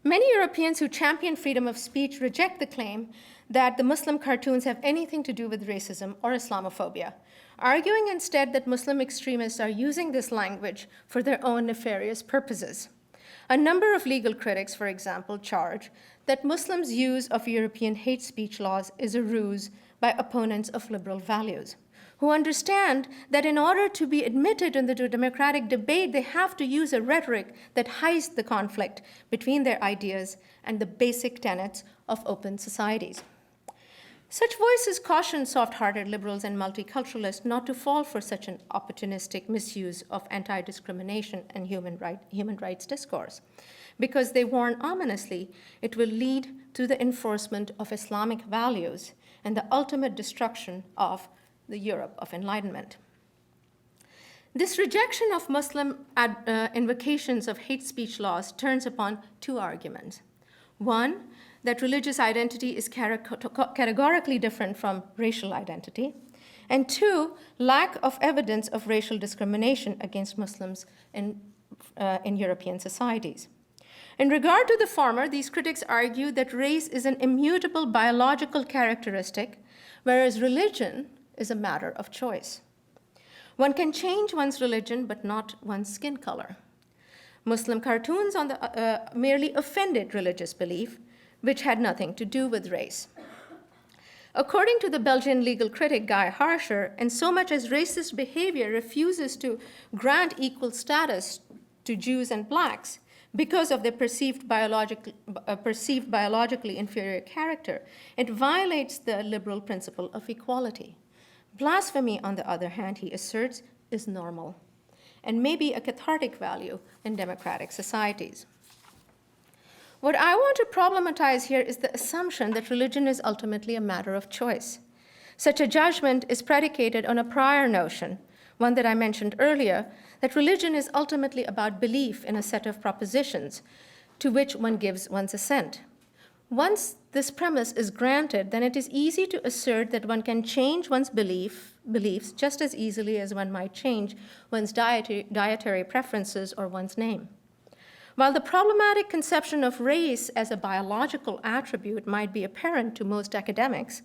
Many Europeans who champion freedom of speech reject the claim that the Muslim cartoons have anything to do with racism or Islamophobia, arguing instead that Muslim extremists are using this language for their own nefarious purposes. A number of legal critics, for example, charge that Muslims' use of European hate speech laws is a ruse by opponents of liberal values, who understand that in order to be admitted into the democratic debate, they have to use a rhetoric that hides the conflict between their ideas and the basic tenets of open societies. Such voices caution soft-hearted liberals and multiculturalists not to fall for such an opportunistic misuse of anti-discrimination and human rights discourse, because they warn ominously it will lead to the enforcement of Islamic values and the ultimate destruction of the Europe of Enlightenment. This rejection of Muslim invocations of hate speech laws turns upon two arguments. One, that religious identity is categorically different from racial identity. And two, lack of evidence of racial discrimination against Muslims in European societies. In regard to the former, these critics argue that race is an immutable biological characteristic, whereas religion is a matter of choice. One can change one's religion, but not one's skin color. Muslim cartoons merely offended religious belief, which had nothing to do with race. According to the Belgian legal critic Guy Harsher, and so much as racist behavior refuses to grant equal status to Jews and blacks because of their perceived biologically inferior character, it violates the liberal principle of equality. Blasphemy, on the other hand, he asserts, is normal and may be a cathartic value in democratic societies. What I want to problematize here is the assumption that religion is ultimately a matter of choice. Such a judgment is predicated on a prior notion, one that I mentioned earlier, that religion is ultimately about belief in a set of propositions to which one gives one's assent. Once this premise is granted, then it is easy to assert that one can change one's beliefs just as easily as one might change one's dietary preferences or one's name. While the problematic conception of race as a biological attribute might be apparent to most academics,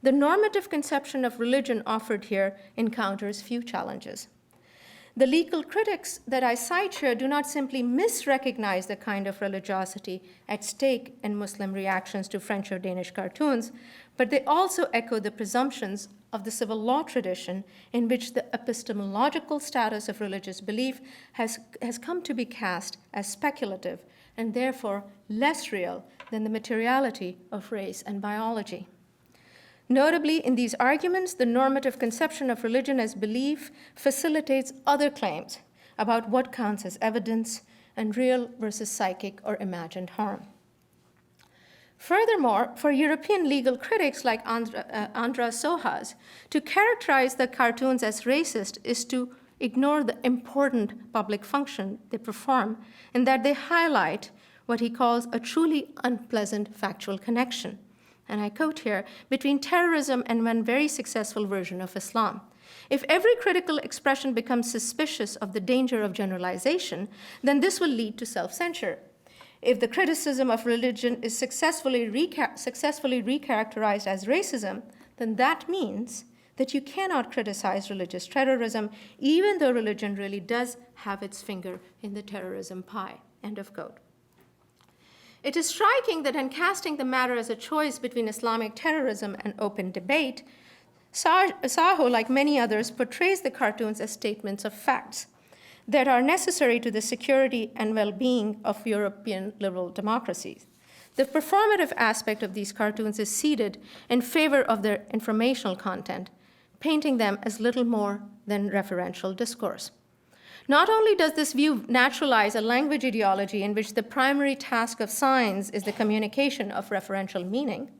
the normative conception of religion offered here encounters few challenges. The legal critics that I cite here do not simply misrecognize the kind of religiosity at stake in Muslim reactions to French or Danish cartoons, but they also echo the presumptions of the civil law tradition in which the epistemological status of religious belief has come to be cast as speculative and therefore less real than the materiality of race and biology. Notably, in these arguments, the normative conception of religion as belief facilitates other claims about what counts as evidence and real versus psychic or imagined harm. Furthermore, for European legal critics like Andras Sohas, to characterize the cartoons as racist is to ignore the important public function they perform, in that they highlight what he calls a truly unpleasant factual connection, and I quote here, between terrorism and one very successful version of Islam. If every critical expression becomes suspicious of the danger of generalization, then this will lead to self-censure. If the criticism of religion is successfully recharacterized as racism, then that means that you cannot criticize religious terrorism, even though religion really does have its finger in the terrorism pie, end of quote. It is striking that in casting the matter as a choice between Islamic terrorism and open debate, Saho, like many others, portrays the cartoons as statements of facts that are necessary to the security and well-being of European liberal democracies. The performative aspect of these cartoons is ceded in favor of their informational content, painting them as little more than referential discourse. Not only does this view naturalize a language ideology in which the primary task of science is the communication of referential meaning,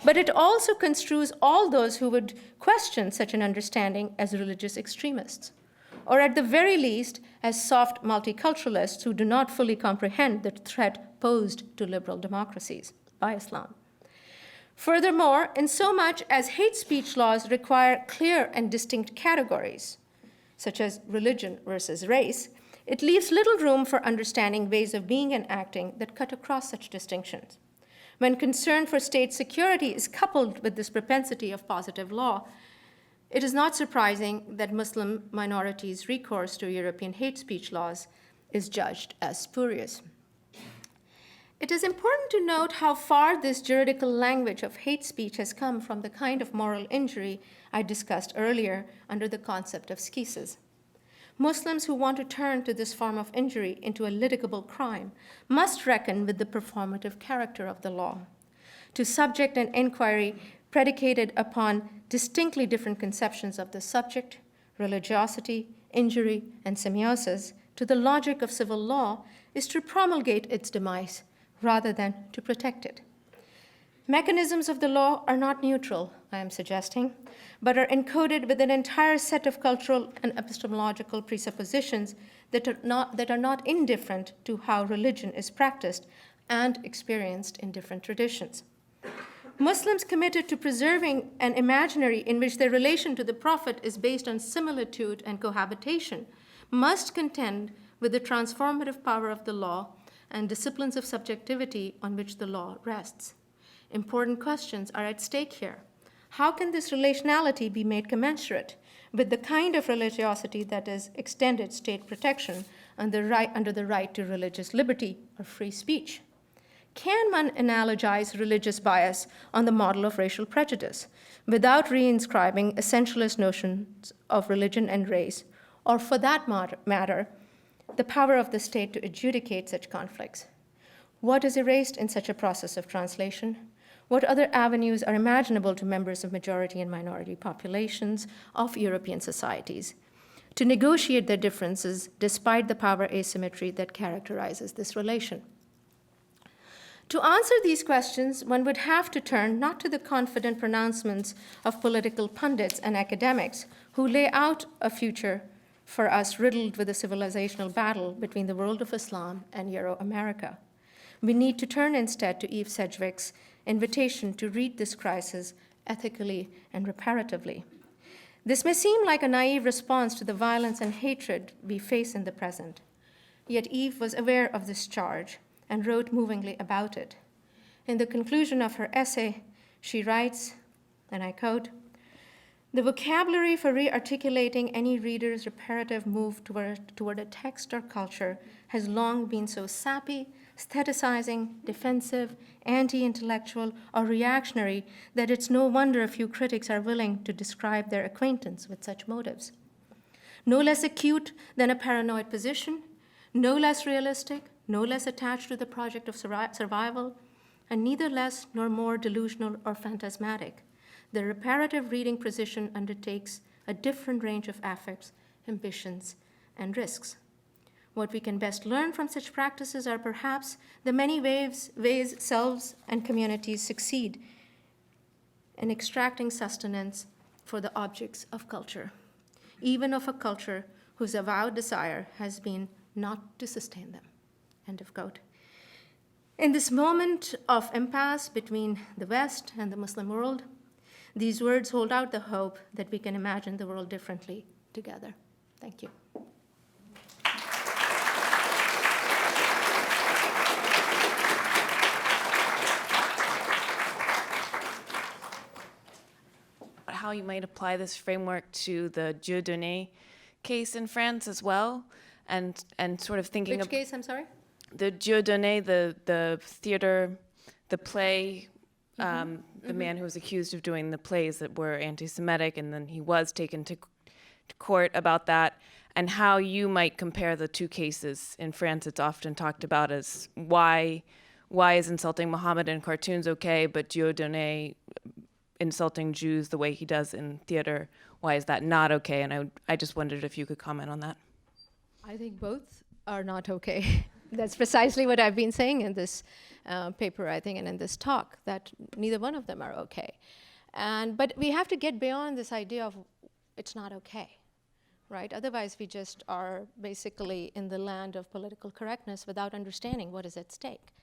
but it also construes all those who would question such an understanding as religious extremists, or at the very least, as soft multiculturalists who do not fully comprehend the threat posed to liberal democracies by Islam. Furthermore, in so much as hate speech laws require clear and distinct categories, such as religion versus race, it leaves little room for understanding ways of being and acting that cut across such distinctions. When concern for state security is coupled with this propensity of positive law, it is not surprising that Muslim minorities' recourse to European hate speech laws is judged as spurious. It is important to note how far this juridical language of hate speech has come from the kind of moral injury I discussed earlier under the concept of schisis. Muslims who want to turn to this form of injury into a litigable crime must reckon with the performative character of the law. To subject an inquiry predicated upon distinctly different conceptions of the subject, religiosity, injury, and semiosis to the logic of civil law is to promulgate its demise rather than to protect it. Mechanisms of the law are not neutral, I am suggesting, but are encoded with an entire set of cultural and epistemological presuppositions that are not indifferent to how religion is practiced and experienced in different traditions. Muslims committed to preserving an imaginary in which their relation to the Prophet is based on similitude and cohabitation must contend with the transformative power of the law and disciplines of subjectivity on which the law rests. Important questions are at stake here. How can this relationality be made commensurate with the kind of religiosity that is extended state protection under the right to religious liberty or free speech? Can one analogize religious bias on the model of racial prejudice without reinscribing essentialist notions of religion and race, or for that matter, the power of the state to adjudicate such conflicts? What is erased in such a process of translation? What other avenues are imaginable to members of majority and minority populations of European societies to negotiate their differences despite the power asymmetry that characterizes this relation? To answer these questions, one would have to turn not to the confident pronouncements of political pundits and academics who lay out a future for us riddled with a civilizational battle between the world of Islam and Euro-America. We need to turn instead to Eve Sedgwick's invitation to read this crisis ethically and reparatively. This may seem like a naive response to the violence and hatred we face in the present, yet Eve was aware of this charge and wrote movingly about it. In the conclusion of her essay, she writes, and I quote, "The vocabulary for re-articulating any reader's reparative move toward a text or culture has long been so sappy, aestheticizing, defensive, anti-intellectual, or reactionary that it's no wonder a few critics are willing to describe their acquaintance with such motives. No less acute than a paranoid position, no less realistic, no less attached to the project of survival, and neither less nor more delusional or phantasmatic. The reparative reading position undertakes a different range of affects, ambitions, and risks. What we can best learn from such practices are perhaps the many ways selves and communities succeed in extracting sustenance for the objects of culture, even of a culture whose avowed desire has been not to sustain them. End of quote. In this moment of impasse between the West and the Muslim world, these words hold out the hope that we can imagine the world differently together. Thank you. How you might apply this framework to the Dieudonné case in France as well, and sort of thinking Which case, I'm sorry? The Dieudonné, the theater, the play, the man who was accused of doing the plays that were anti-Semitic, and then he was taken to court about that, and how you might compare the two cases. In France, it's often talked about as why is insulting Muhammad in cartoons okay, but Dieudonné insulting Jews the way he does in theater, why is that not okay? And I just wondered if you could comment on that. I think both are not okay. That's precisely what I've been saying in this paper, I think, and in this talk, that neither one of them are okay. But we have to get beyond this idea of it's not okay, right? Otherwise, we just are basically in the land of political correctness without understanding what is at stake.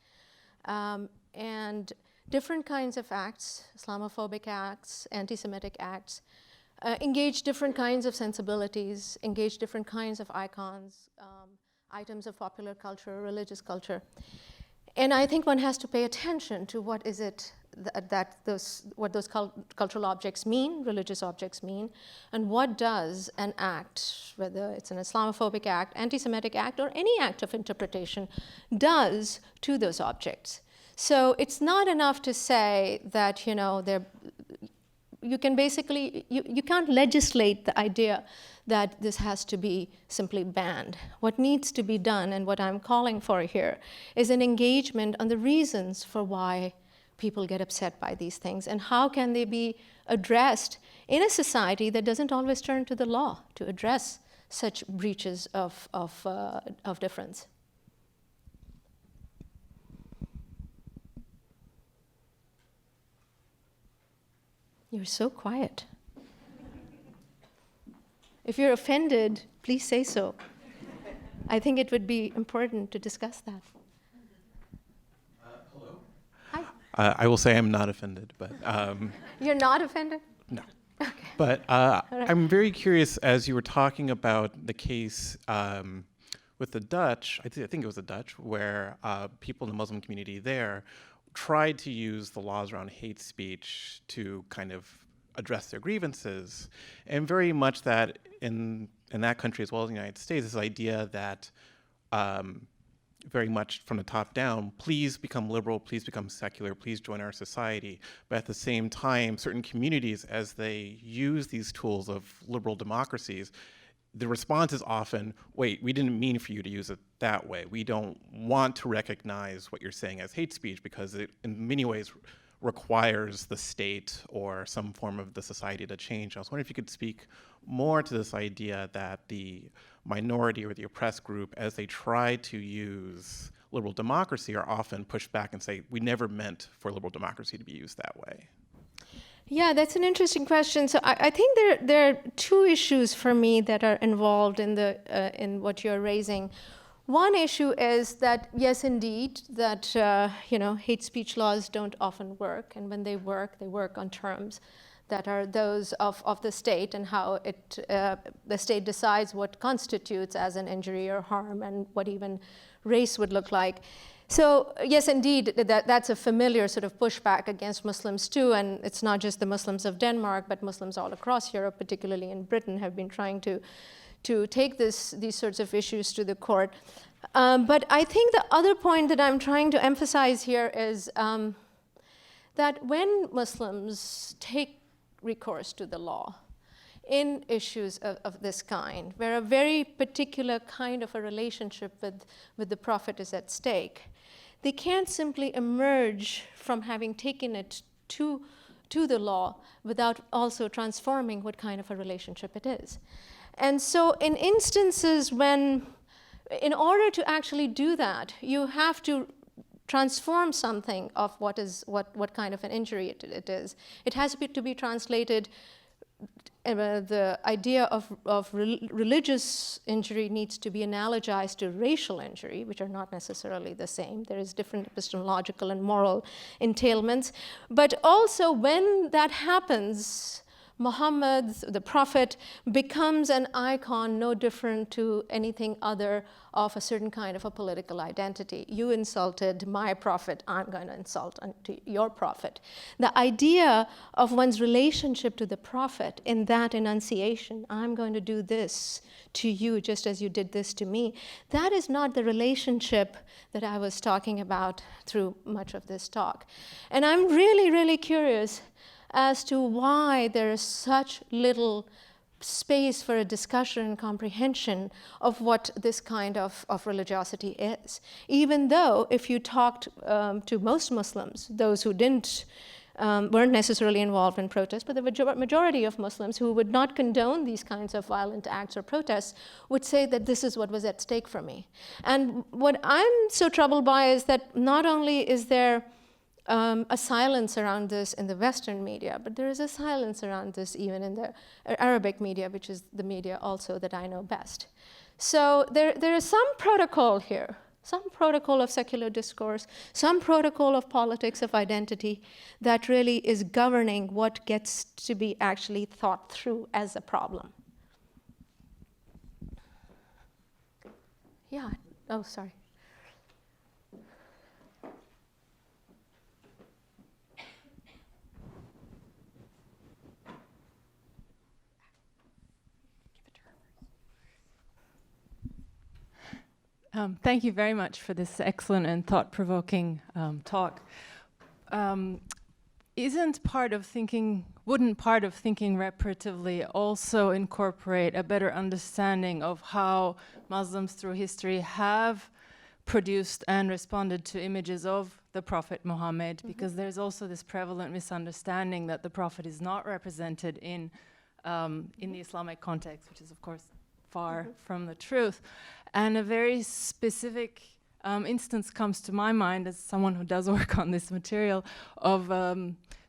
And different kinds of acts, Islamophobic acts, anti-Semitic acts, engage different kinds of sensibilities, engage different kinds of icons, items of popular culture, religious culture. And I think one has to pay attention to what is it what those cultural objects mean, religious objects mean, and what does an act, whether it's an Islamophobic act, anti-Semitic act, or any act of interpretation, does to those objects. So it's not enough to say that, you can basically, you can't legislate the idea that this has to be simply banned. What needs to be done, and what I'm calling for here, is an engagement on the reasons for why people get upset by these things, and how can they be addressed in a society that doesn't always turn to the law to address such breaches of difference. You're so quiet. If you're offended, please say so. I think it would be important to discuss that. Hello. Hi. I will say I'm not offended, but You're not offended? no. Okay. But right. I'm very curious, as you were talking about the case with the Dutch, I think it was the Dutch, where people in the Muslim community there tried to use the laws around hate speech to kind of address their grievances, and very much that in that country as well as the United States, this idea that very much from the top down, please become liberal, please become secular, please join our society. But at the same time, certain communities, as they use these tools of liberal democracies, the response is often, wait, we didn't mean for you to use it that way. We don't want to recognize what you're saying as hate speech because it, in many ways, requires the state or some form of the society to change. I was wondering if you could speak more to this idea that the minority or the oppressed group, as they try to use liberal democracy, are often pushed back and say, we never meant for liberal democracy to be used that way. Yeah, that's an interesting question. So I think there are two issues for me that are involved in what you're raising. One issue is that, yes, indeed, that hate speech laws don't often work, and when they work on terms that are those of the state, and how the state decides what constitutes as an injury or harm, and what even race would look like. So yes, indeed, that's a familiar sort of pushback against Muslims too, and it's not just the Muslims of Denmark, but Muslims all across Europe, particularly in Britain, have been trying to take these sorts of issues to the court. But I think the other point that I'm trying to emphasize here is that when Muslims take recourse to the law in issues of this kind, where a very particular kind of a relationship with the Prophet is at stake, they can't simply emerge from having taken it to the law without also transforming what kind of a relationship it is. And so in instances when, in order to actually do that, you have to transform something of what kind of an injury it is. It has to be translated. The idea of religious injury needs to be analogized to racial injury, which are not necessarily the same. There is different epistemological and moral entailments. But also when that happens, Muhammad, the Prophet, becomes an icon no different to anything other of a certain kind of a political identity. You insulted my Prophet, I'm going to insult your Prophet. The idea of one's relationship to the Prophet in that enunciation, I'm going to do this to you just as you did this to me, that is not the relationship that I was talking about through much of this talk. And I'm really, really curious as to why there is such little space for a discussion and comprehension of what this kind of religiosity is. Even though if you talked to most Muslims, those who weren't necessarily involved in protests, but the majority of Muslims who would not condone these kinds of violent acts or protests would say that this is what was at stake for me. And what I'm so troubled by is that not only is there a silence around this in the Western media, but there is a silence around this even in the Arabic media, which is the media also that I know best. So there is some protocol here, some protocol of secular discourse, some protocol of politics of identity that really is governing what gets to be actually thought through as a problem. Yeah, oh, sorry. Thank you very much for this excellent and thought-provoking talk. Wouldn't part of thinking reparatively also incorporate a better understanding of how Muslims through history have produced and responded to images of the Prophet Muhammad? Mm-hmm. Because there's also this prevalent misunderstanding that the Prophet is not represented in the Islamic context, which is of course far mm-hmm. from the truth. And a very specific instance comes to my mind as someone who does work on this material of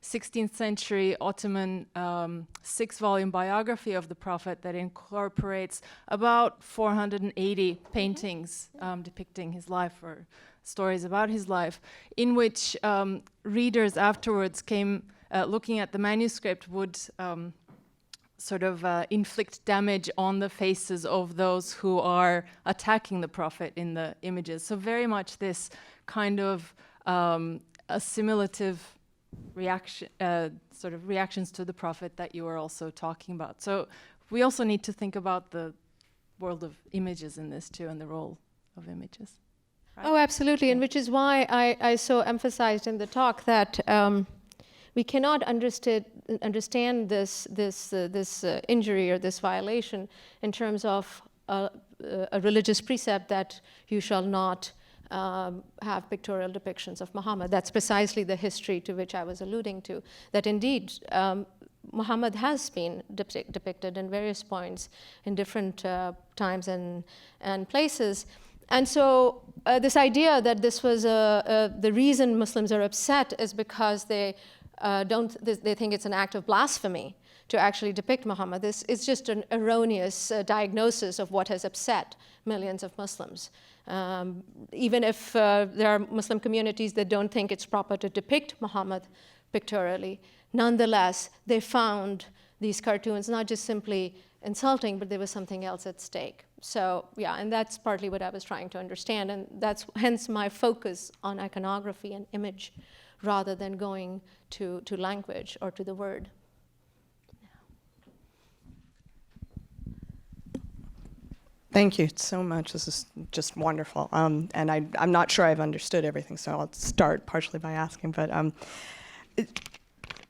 16th century Ottoman 6-volume biography of the Prophet that incorporates about 480 paintings depicting his life or stories about his life, in which readers afterwards came looking at the manuscript would inflict damage on the faces of those who are attacking the Prophet in the images. So very much this kind of assimilative reaction, reactions to the Prophet that you were also talking about. So we also need to think about the world of images in this too, and the role of images. Right? Oh, absolutely, and which is why I so emphasized in the talk that we cannot understand this injury or this violation in terms of a religious precept that you shall not have pictorial depictions of Muhammad. That's precisely the history to which I was alluding to, that indeed Muhammad has been depicted in various points in different times and places. And so this idea that this was the reason Muslims are upset is because they think it's an act of blasphemy to actually depict Muhammad. This is just an erroneous diagnosis of what has upset millions of Muslims. Even if there are Muslim communities that don't think it's proper to depict Muhammad pictorially, nonetheless, they found these cartoons not just simply insulting, but there was something else at stake. So yeah, and that's partly what I was trying to understand, and that's hence my focus on iconography and image rather than going to language or to the word. Thank you so much. This is just wonderful. And I'm not sure I've understood everything, so I'll start partially by asking. But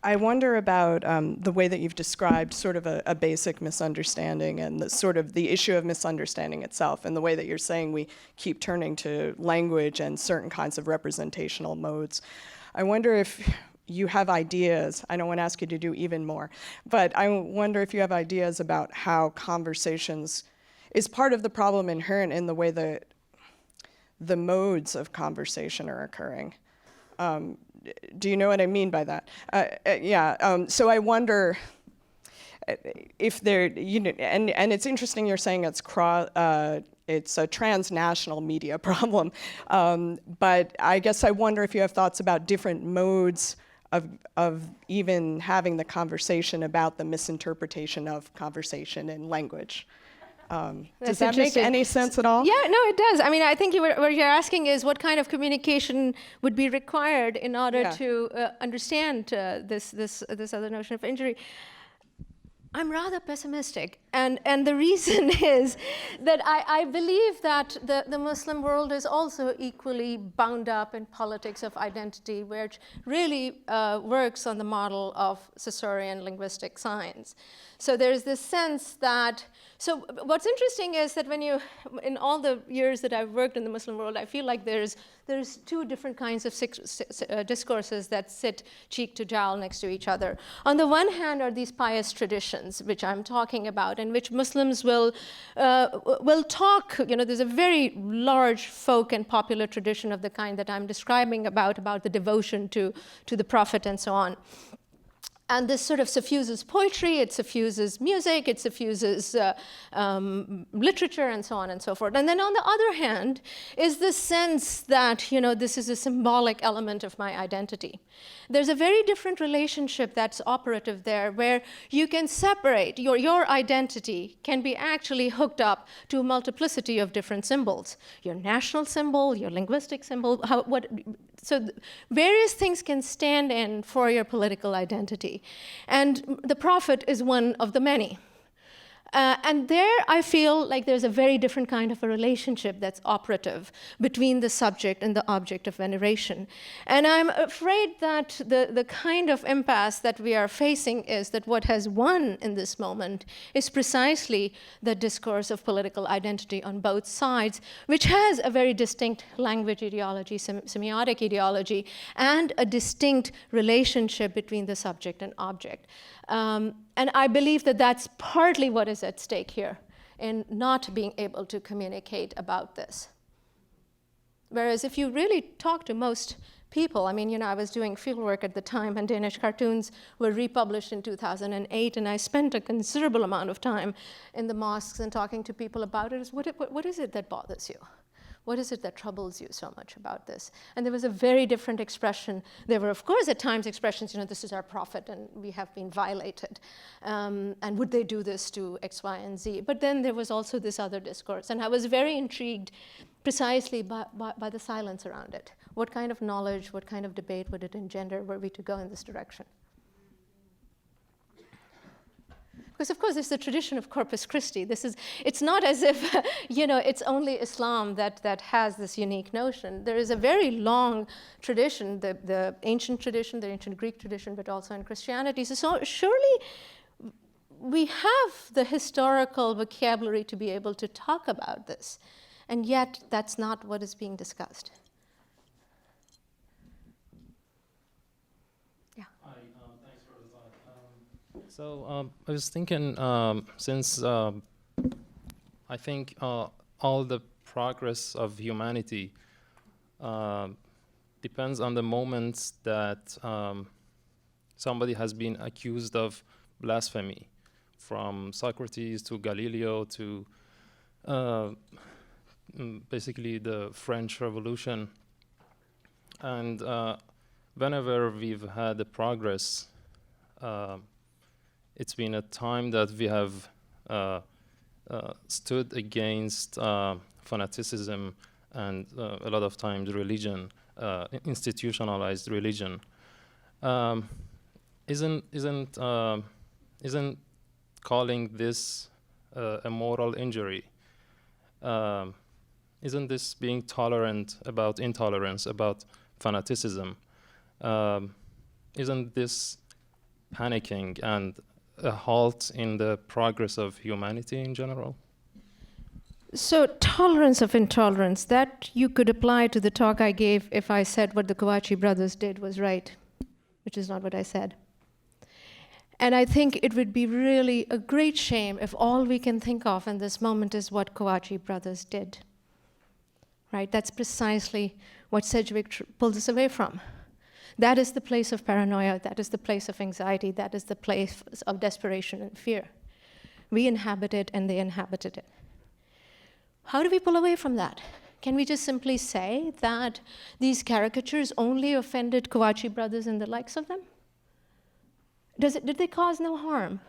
I wonder about the way that you've described sort of a basic misunderstanding and the sort of the issue of misunderstanding itself, and the way that you're saying we keep turning to language and certain kinds of representational modes. I wonder if you have ideas. I don't want to ask you to do even more, but I wonder if you have ideas about how conversations is part of the problem inherent in the way that the modes of conversation are occurring. Do you know what I mean by that? So I wonder if there, and it's interesting you're saying it's a transnational media problem, but I guess I wonder if you have thoughts about different modes of even having the conversation about the misinterpretation of conversation and language. Does that make any sense at all? Yeah, no, it does. I mean, I think what you're asking is what kind of communication would be required in order to understand this other notion of injury. I'm rather pessimistic, and the reason is that I believe that the Muslim world is also equally bound up in politics of identity, which really works on the model of Saussurean linguistic science. So there's this sense that, so what's interesting is that when you, in all the years that I've worked in the Muslim world, I feel like there's two different kinds of discourses that sit cheek to jowl next to each other. On the one hand are these pious traditions, which I'm talking about, in which Muslims will talk, there's a very large folk and popular tradition of the kind that I'm describing about the devotion to the Prophet and so on. And this sort of suffuses poetry, it suffuses music, it suffuses literature, and so on and so forth. And then on the other hand is the sense that, this is a symbolic element of my identity. There's a very different relationship that's operative there, where you can separate, your identity can be actually hooked up to a multiplicity of different symbols. Your national symbol, your linguistic symbol, so various things can stand in for your political identity. And the Prophet is one of the many. And there I feel like there's a very different kind of a relationship that's operative between the subject and the object of veneration. And I'm afraid that the kind of impasse that we are facing is that what has won in this moment is precisely the discourse of political identity on both sides, which has a very distinct language ideology, semiotic ideology, and a distinct relationship between the subject and object. And I believe that that's partly what is at stake here in not being able to communicate about this. Whereas if you really talk to most people, I was doing fieldwork at the time, and Danish cartoons were republished in 2008, and I spent a considerable amount of time in the mosques and talking to people about it. What is it that bothers you? What is it that troubles you so much about this? And there was a very different expression. There were, of course, at times expressions, this is our prophet and we have been violated. And would they do this to X, Y, and Z? But then there was also this other discourse. And I was very intrigued precisely by the silence around it. What kind of knowledge, what kind of debate would it engender were we to go in this direction? Because, of course, there's the tradition of Corpus Christi. It's not as if, it's only Islam that has this unique notion. There is a very long tradition, the ancient tradition, the ancient Greek tradition, but also in Christianity. So surely we have the historical vocabulary to be able to talk about this, and yet that's not what is being discussed. So I was thinking, since I think all the progress of humanity depends on the moments that somebody has been accused of blasphemy, from Socrates to Galileo to basically the French Revolution. And whenever we've had the progress, it's been a time that we have stood against fanaticism and a lot of times religion, institutionalized religion. Isn't calling this a moral injury? Isn't this being tolerant about intolerance, about fanaticism? Isn't this panicking and a halt in the progress of humanity in general? So tolerance of intolerance, that you could apply to the talk I gave if I said what the Kouachi brothers did was right, which is not what I said. And I think it would be really a great shame if all we can think of in this moment is what Kouachi brothers did. Right? That's precisely what Sedgwick pulled us away from. That is the place of paranoia, that is the place of anxiety, that is the place of desperation and fear. We inhabited and they inhabited it. How do we pull away from that? Can we just simply say that these caricatures only offended Kouachi brothers and the likes of them? Did they cause no harm?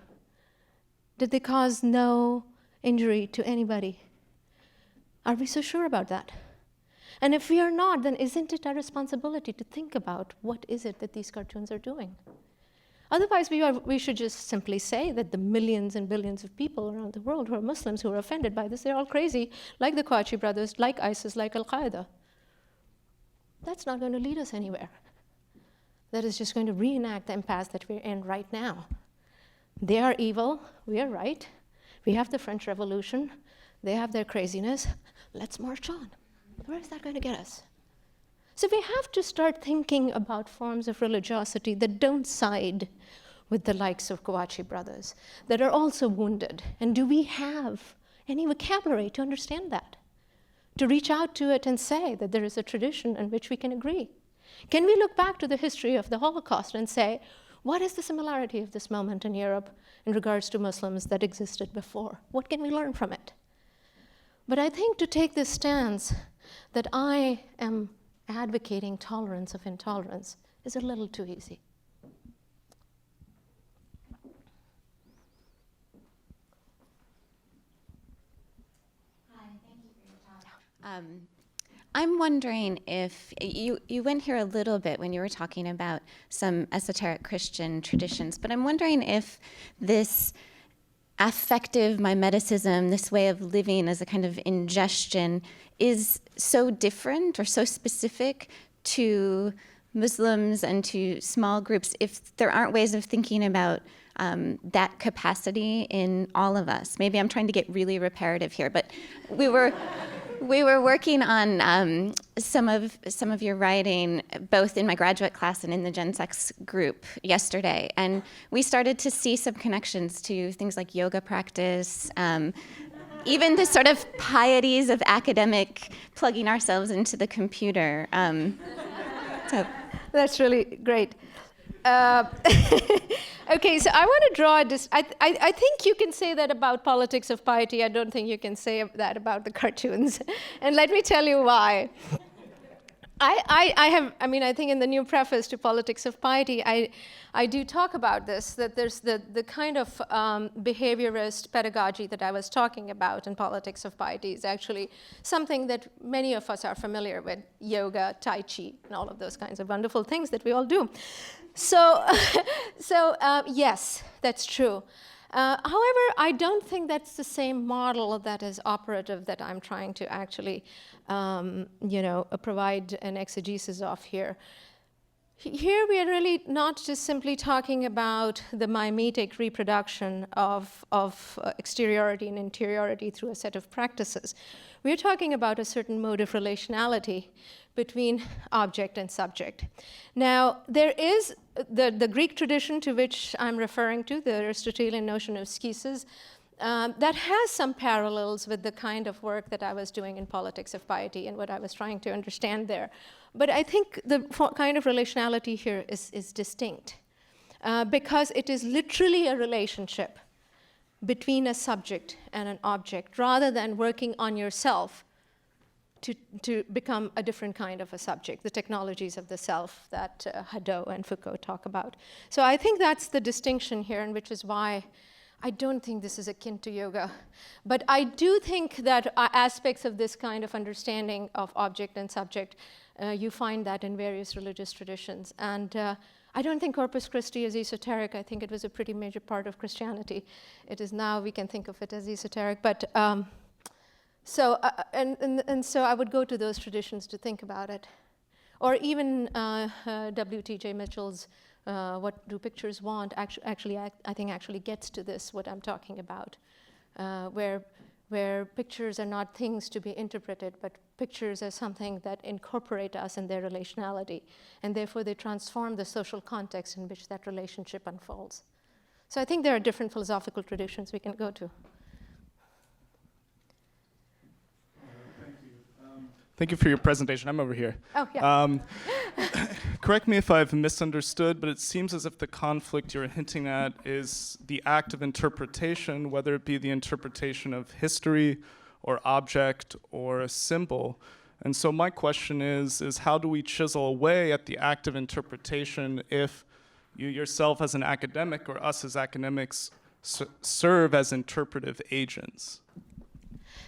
Did they cause no injury to anybody? Are we so sure about that? And if we are not, then isn't it our responsibility to think about what is it that these cartoons are doing? Otherwise, we should just simply say that the millions and billions of people around the world who are Muslims who are offended by this, they're all crazy, like the Kouachi brothers, like ISIS, like Al-Qaeda. That's not going to lead us anywhere. That is just going to reenact the impasse that we're in right now. They are evil, we are right. We have the French Revolution, they have their craziness. Let's march on. Where is that going to get us? So we have to start thinking about forms of religiosity that don't side with the likes of Kouachi brothers, that are also wounded. And do we have any vocabulary to understand that? To reach out to it and say that there is a tradition in which we can agree? Can we look back to the history of the Holocaust and say, what is the similarity of this moment in Europe in regards to Muslims that existed before? What can we learn from it? But I think to take this stance that I am advocating tolerance of intolerance is a little too easy. Hi, thank you for your talk. I'm wondering if you went here a little bit when you were talking about some esoteric Christian traditions, but I'm wondering if this affective mimeticism, this way of living as a kind of ingestion, is so different or so specific to Muslims and to small groups, if there aren't ways of thinking about that capacity in all of us. Maybe I'm trying to get really reparative here, but we were working on some of your writing, both in my graduate class and in the Gen Sex group yesterday, and we started to see some connections to things like yoga practice, even the sort of pieties of academic plugging ourselves into the computer. So. That's really great. Okay, so I want to draw this. I think you can say that about politics of piety. I don't think you can say that about the cartoons. And let me tell you why. I think in the new preface to Politics of Piety, I do talk about this, that there's the kind of behaviorist pedagogy that I was talking about in Politics of Piety is actually something that many of us are familiar with, yoga, Tai Chi, and all of those kinds of wonderful things that we all do. So yes, that's true. However, I don't think that's the same model that is operative that I'm trying to actually, provide an exegesis of here. Here we are really not just simply talking about the mimetic reproduction of exteriority and interiority through a set of practices. We're talking about a certain mode of relationality between object and subject. Now, there is the Greek tradition to which I'm referring to, the Aristotelian notion of schisis, that has some parallels with the kind of work that I was doing in Politics of Piety and what I was trying to understand there. But I think the kind of relationality here is distinct because it is literally a relationship between a subject and an object rather than working on yourself to become a different kind of a subject, the technologies of the self that Hadot and Foucault talk about. So I think that's the distinction here, and which is why I don't think this is akin to yoga. But I do think that aspects of this kind of understanding of object and subject, you find that in various religious traditions. And I don't think Corpus Christi is esoteric. I think it was a pretty major part of Christianity. It is now, we can think of it as esoteric. But so I would go to those traditions to think about it. Or even W.T.J. Mitchell's what do pictures want, I think actually gets to this, what I'm talking about, where pictures are not things to be interpreted, but pictures are something that incorporate us in their relationality, and therefore they transform the social context in which that relationship unfolds. So I think there are different philosophical traditions we can go to. Thank you for your presentation. I'm over here. Oh, yeah. Correct me if I've misunderstood, but it seems as if the conflict you're hinting at is the act of interpretation, whether it be the interpretation of history or object or a symbol. And so my question is how do we chisel away at the act of interpretation if you yourself as an academic or us as academics serve as interpretive agents?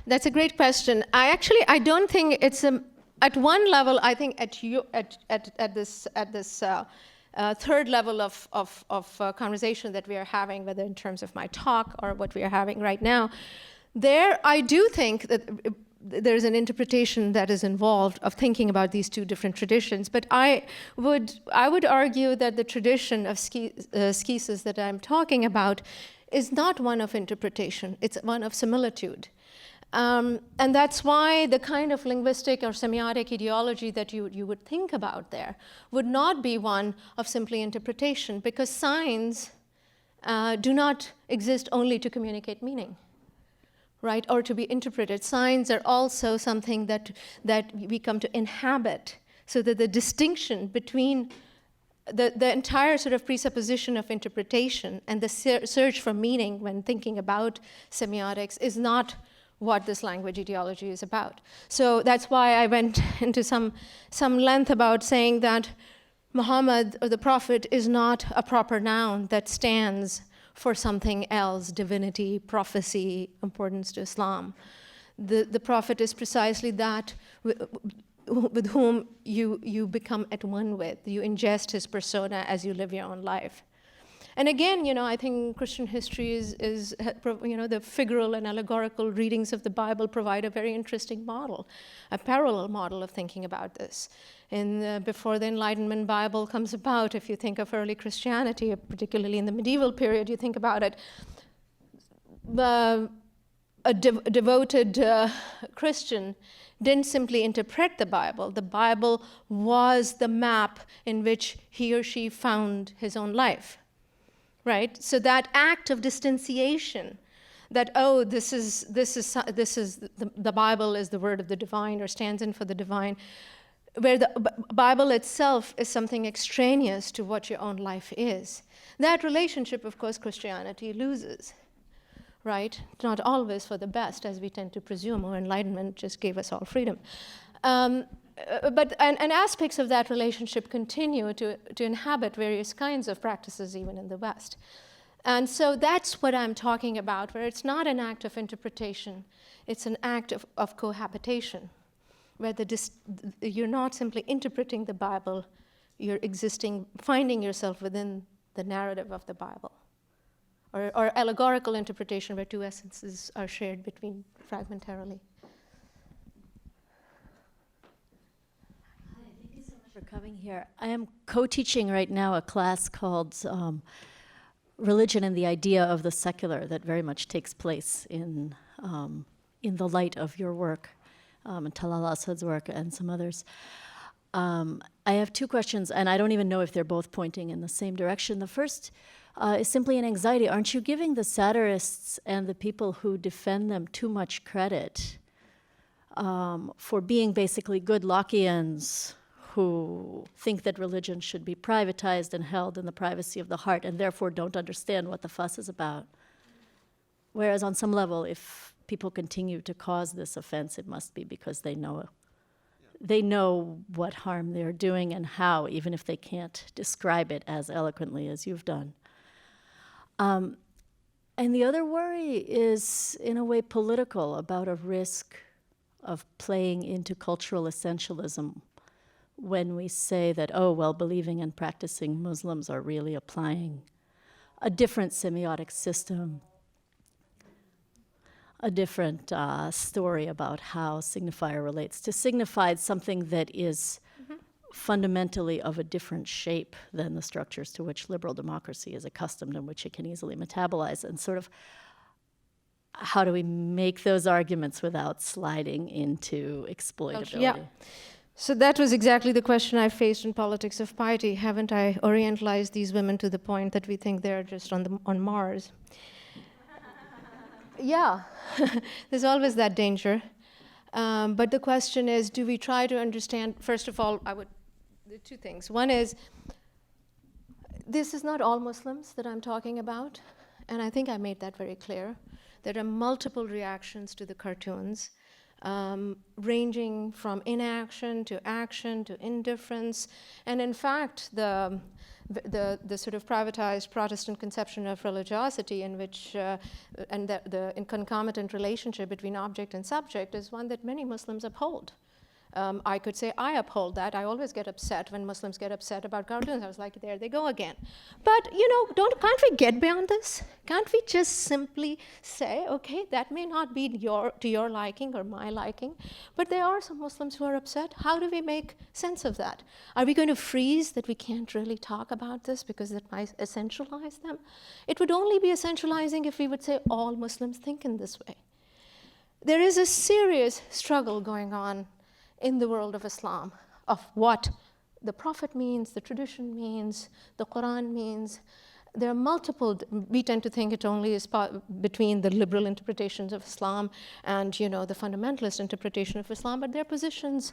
That's a great question. I don't think it's at one level. I think at this third level of conversation that we are having, whether in terms of my talk or what we are having right now, I do think that there's an interpretation that is involved of thinking about these two different traditions. But I would argue that the tradition of skesis that I'm talking about is not one of interpretation. It's one of similitude. And that's why the kind of linguistic or semiotic ideology that you would think about there would not be one of simply interpretation, because signs do not exist only to communicate meaning, right, or to be interpreted. Signs are also something that we come to inhabit, so that the distinction between the entire sort of presupposition of interpretation and the search for meaning when thinking about semiotics is not what this language ideology is about. So that's why I went into some length about saying that Muhammad, or the Prophet, is not a proper noun that stands for something else, divinity, prophecy, importance to Islam. The Prophet is precisely that with whom you become at one with. You ingest his persona as you live your own life. And again, I think Christian history is the figural and allegorical readings of the Bible provide a very interesting model, a parallel model of thinking about this. Before the Enlightenment Bible comes about, if you think of early Christianity, particularly in the medieval period, you think about it, a devoted Christian didn't simply interpret the Bible. The Bible was the map in which he or she found his own life. Right? So that act of distanciation, that, the Bible is the word of the divine or stands in for the divine, where the Bible itself is something extraneous to what your own life is. That relationship, of course, Christianity loses, right? Not always for the best, as we tend to presume, or Enlightenment just gave us all freedom. But aspects of that relationship continue to inhabit various kinds of practices even in the West. And so that's what I'm talking about, where it's not an act of interpretation, it's an act of cohabitation, where you're not simply interpreting the Bible, you're finding yourself within the narrative of the Bible. Or allegorical interpretation, where two essences are shared between fragmentarily. For coming here. I am co-teaching right now a class called Religion and the Idea of the Secular that very much takes place in the light of your work, and Talal Asad's work and some others. I have two questions, and I don't even know if they're both pointing in the same direction. The first is simply an anxiety. Aren't you giving the satirists and the people who defend them too much credit for being basically good Lockeans who think that religion should be privatized and held in the privacy of the heart and therefore don't understand what the fuss is about? Whereas on some level, if people continue to cause this offense, it must be because they know what harm they're doing and how, even if they can't describe it as eloquently as you've done. And the other worry is, in a way, political, about a risk of playing into cultural essentialism when we say that, believing and practicing Muslims are really applying a different semiotic system, a different story about how signifier relates to signified, something that is fundamentally of a different shape than the structures to which liberal democracy is accustomed and which it can easily metabolize. And sort of how do we make those arguments without sliding into exploitability? Yeah. So that was exactly the question I faced in Politics of Piety. Haven't I orientalized these women to the point that we think they're just on Mars? Yeah, there's always that danger. But the question is, do we try to understand, first of all, there are two things. One is, this is not all Muslims that I'm talking about, and I think I made that very clear. There are multiple reactions to the cartoons, ranging from inaction to action to indifference. And in fact, the sort of privatized Protestant conception of religiosity in which, and the concomitant relationship between object and subject is one that many Muslims uphold. I could say I uphold that. I always get upset when Muslims get upset about cartoons. I was like, there they go again. But, can't we get beyond this? Can't we just simply say, okay, that may not be to your liking or my liking, but there are some Muslims who are upset. How do we make sense of that? Are we going to freeze that we can't really talk about this because that might essentialize them? It would only be essentializing if we would say all Muslims think in this way. There is a serious struggle going on in the world of Islam, of what the Prophet means, the tradition means, the Quran means. There are multiple, we tend to think it only is between the liberal interpretations of Islam and the fundamentalist interpretation of Islam, but there are positions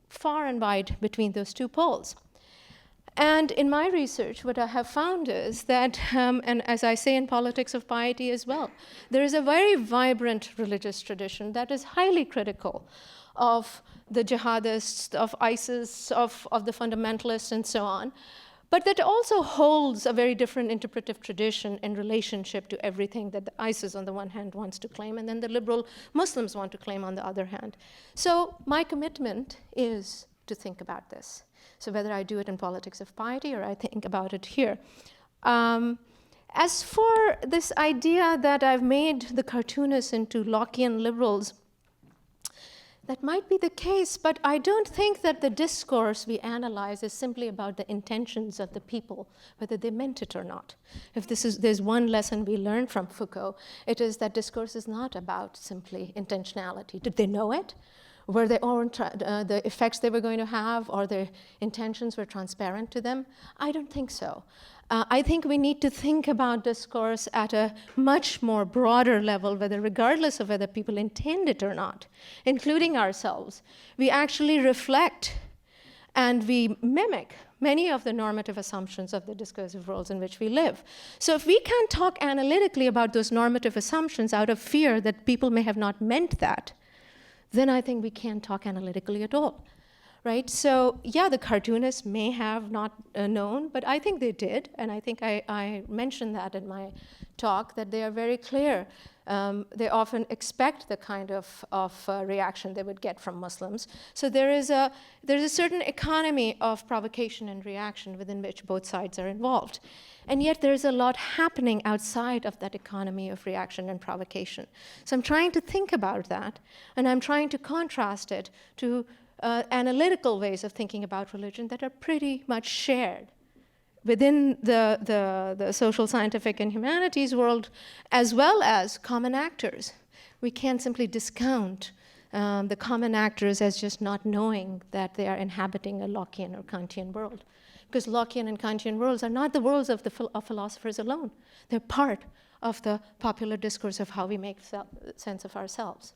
far and wide between those two poles. And in my research, what I have found is that, and as I say in Politics of Piety as well, there is a very vibrant religious tradition that is highly critical of the jihadists, of ISIS, of the fundamentalists, and so on, but that also holds a very different interpretive tradition in relationship to everything that the ISIS on the one hand wants to claim, and then the liberal Muslims want to claim on the other hand. So my commitment is to think about this. So whether I do it in Politics of Piety or I think about it here. As for this idea that I've made the cartoonists into Lockean liberals, that might be the case, but I don't think that the discourse we analyze is simply about the intentions of the people, whether they meant it or not. If there's one lesson we learned from Foucault, it is that discourse is not about simply intentionality. Did they know it? Were they all the effects they were going to have, or their intentions were transparent to them? I don't think so. I think we need to think about discourse at a much more broader level, regardless of whether people intend it or not, including ourselves. We actually reflect and we mimic many of the normative assumptions of the discursive worlds in which we live. So if we can't talk analytically about those normative assumptions out of fear that people may have not meant that, then I think we can't talk analytically at all. Right? So yeah, the cartoonists may have not known, but I think they did, and I think I mentioned that in my talk, that they are very clear. They often expect the kind of reaction they would get from Muslims. So there's a certain economy of provocation and reaction within which both sides are involved. And yet there's a lot happening outside of that economy of reaction and provocation. So I'm trying to think about that, and I'm trying to contrast it to analytical ways of thinking about religion that are pretty much shared within the social, scientific, and humanities world, as well as common actors. We can't simply discount the common actors as just not knowing that they are inhabiting a Lockean or Kantian world. Because Lockean and Kantian worlds are not the worlds of philosophers alone. They're part of the popular discourse of how we make sense of ourselves.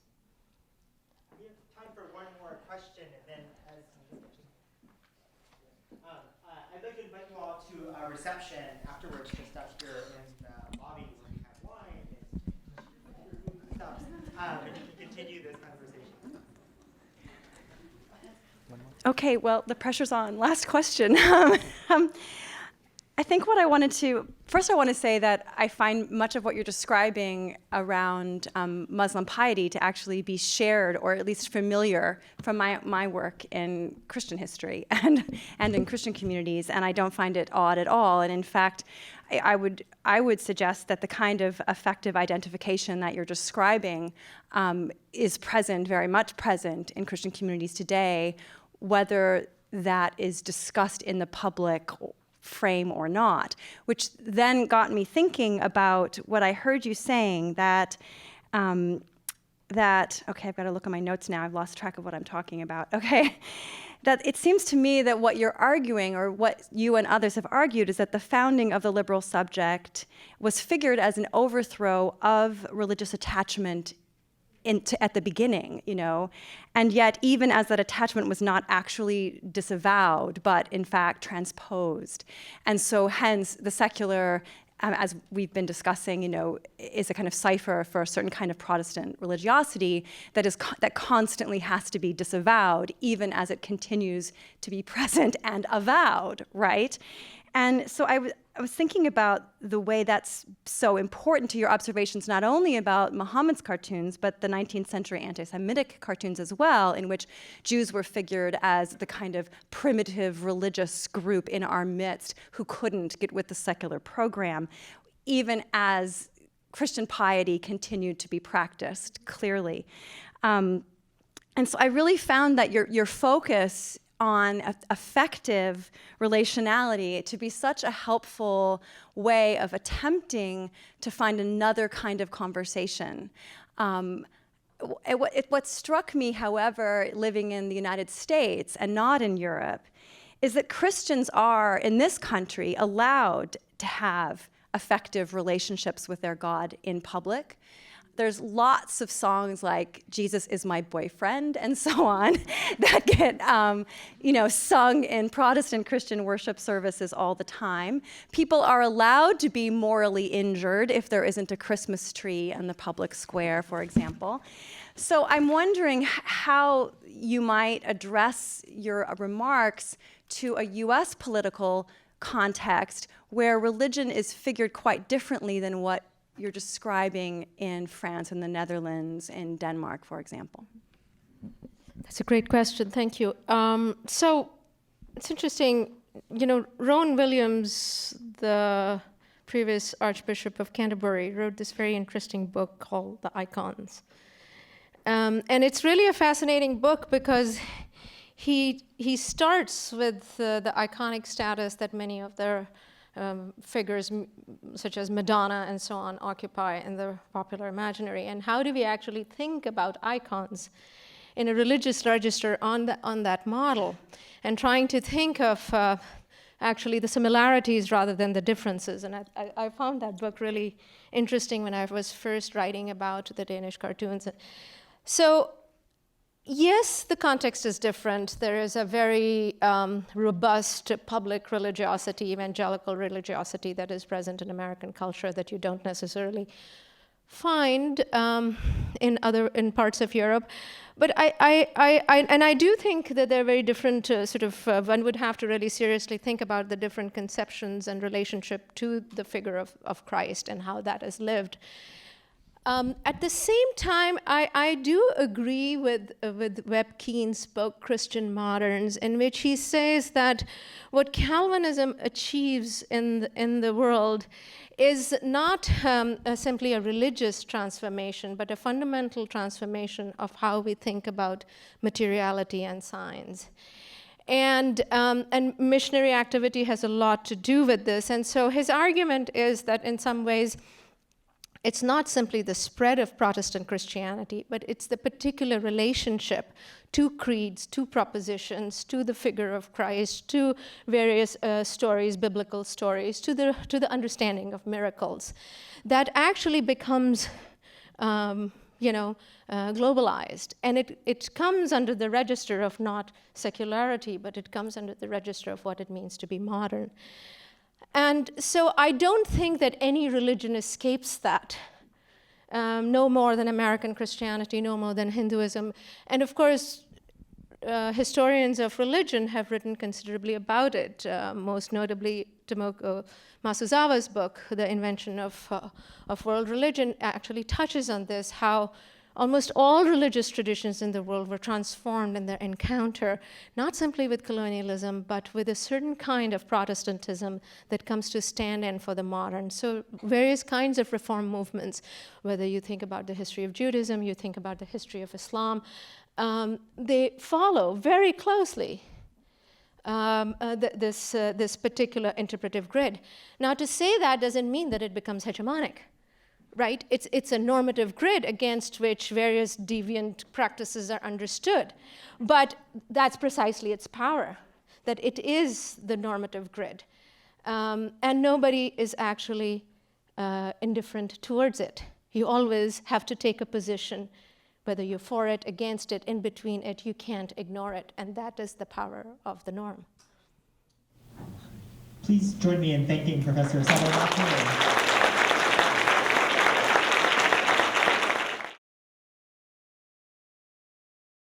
We have time for one more question, and then I'd like to invite you all to a reception afterwards, just up here in the lobby where we have wine and stuff, and you can continue this conversation. Okay, well, the pressure's on. Last question. I think what I wanted to, first I want to say that I find much of what you're describing around Muslim piety to actually be shared or at least familiar from my work in Christian history and in Christian communities, and I don't find it odd at all. And in fact, I would suggest that the kind of effective identification that you're describing is present, very much present in Christian communities today, whether that is discussed in the public frame or not, which then got me thinking about what I heard you saying, that, okay, I've got to look at my notes now, I've lost track of what I'm talking about, okay. That it seems to me that what you're arguing, or what you and others have argued, is that the founding of the liberal subject was figured as an overthrow of religious attachment at the beginning, you know, and yet even as that attachment was not actually disavowed, but in fact transposed. And so hence the secular, as we've been discussing, you know, is a kind of cipher for a certain kind of Protestant religiosity that constantly has to be disavowed, even as it continues to be present and avowed, right? And so I was thinking about the way that's so important to your observations, not only about Muhammad's cartoons, but the 19th century anti-Semitic cartoons as well, in which Jews were figured as the kind of primitive religious group in our midst who couldn't get with the secular program, even as Christian piety continued to be practiced, clearly. And so I really found that your focus on effective relationality to be such a helpful way of attempting to find another kind of conversation. What struck me, however, living in the United States and not in Europe, is that Christians are, in this country, allowed to have effective relationships with their God in public. There's lots of songs like "Jesus is my boyfriend" and so on that get, sung in Protestant Christian worship services all the time. People are allowed to be morally injured if there isn't a Christmas tree in the public square, for example. So I'm wondering how you might address your remarks to a U.S. political context where religion is figured quite differently than what you're describing in France and the Netherlands and Denmark, for example. That's a great question, thank you. So it's interesting, you know, Rowan Williams, the previous Archbishop of Canterbury, wrote this very interesting book called The Icons. And it's really a fascinating book because he starts with the iconic status that many of their figures such as Madonna and so on occupy in the popular imaginary, and how do we actually think about icons in a religious register on that model, and trying to think of actually the similarities rather than the differences. And I found that book really interesting when I was first writing about the Danish cartoons. So yes, the context is different. There is a very robust public religiosity, evangelical religiosity that is present in American culture that you don't necessarily find in parts of Europe. But I do think that they're very different. One would have to really seriously think about the different conceptions and relationship to the figure of Christ and how that is lived. At the same time, I do agree with Webb Keene's book, Christian Moderns, in which he says that what Calvinism achieves in the world is not simply a religious transformation, but a fundamental transformation of how we think about materiality and science. And missionary activity has a lot to do with this. And so his argument is that in some ways, it's not simply the spread of Protestant Christianity, but it's the particular relationship to creeds, to propositions, to the figure of Christ, to various stories, biblical stories, to the understanding of miracles, that actually becomes, globalized. And it comes under the register of not secularity, but it comes under the register of what it means to be modern. And so I don't think that any religion escapes that, no more than American Christianity, no more than Hinduism. And of course, historians of religion have written considerably about it, most notably Tomoko Masuzawa's book, The Invention of World Religion, actually touches on this, how almost all religious traditions in the world were transformed in their encounter, not simply with colonialism, but with a certain kind of Protestantism that comes to stand in for the modern. So various kinds of reform movements, whether you think about the history of Judaism, you think about the history of Islam, they follow very closely this particular interpretive grid. Now, to say that doesn't mean that it becomes hegemonic, right? It's a normative grid against which various deviant practices are understood. But that's precisely its power, that it is the normative grid. And nobody is actually indifferent towards it. You always have to take a position, whether you're for it, against it, in between it. You can't ignore it. And that is the power of the norm. Please join me in thanking Professor Saba Mahmood.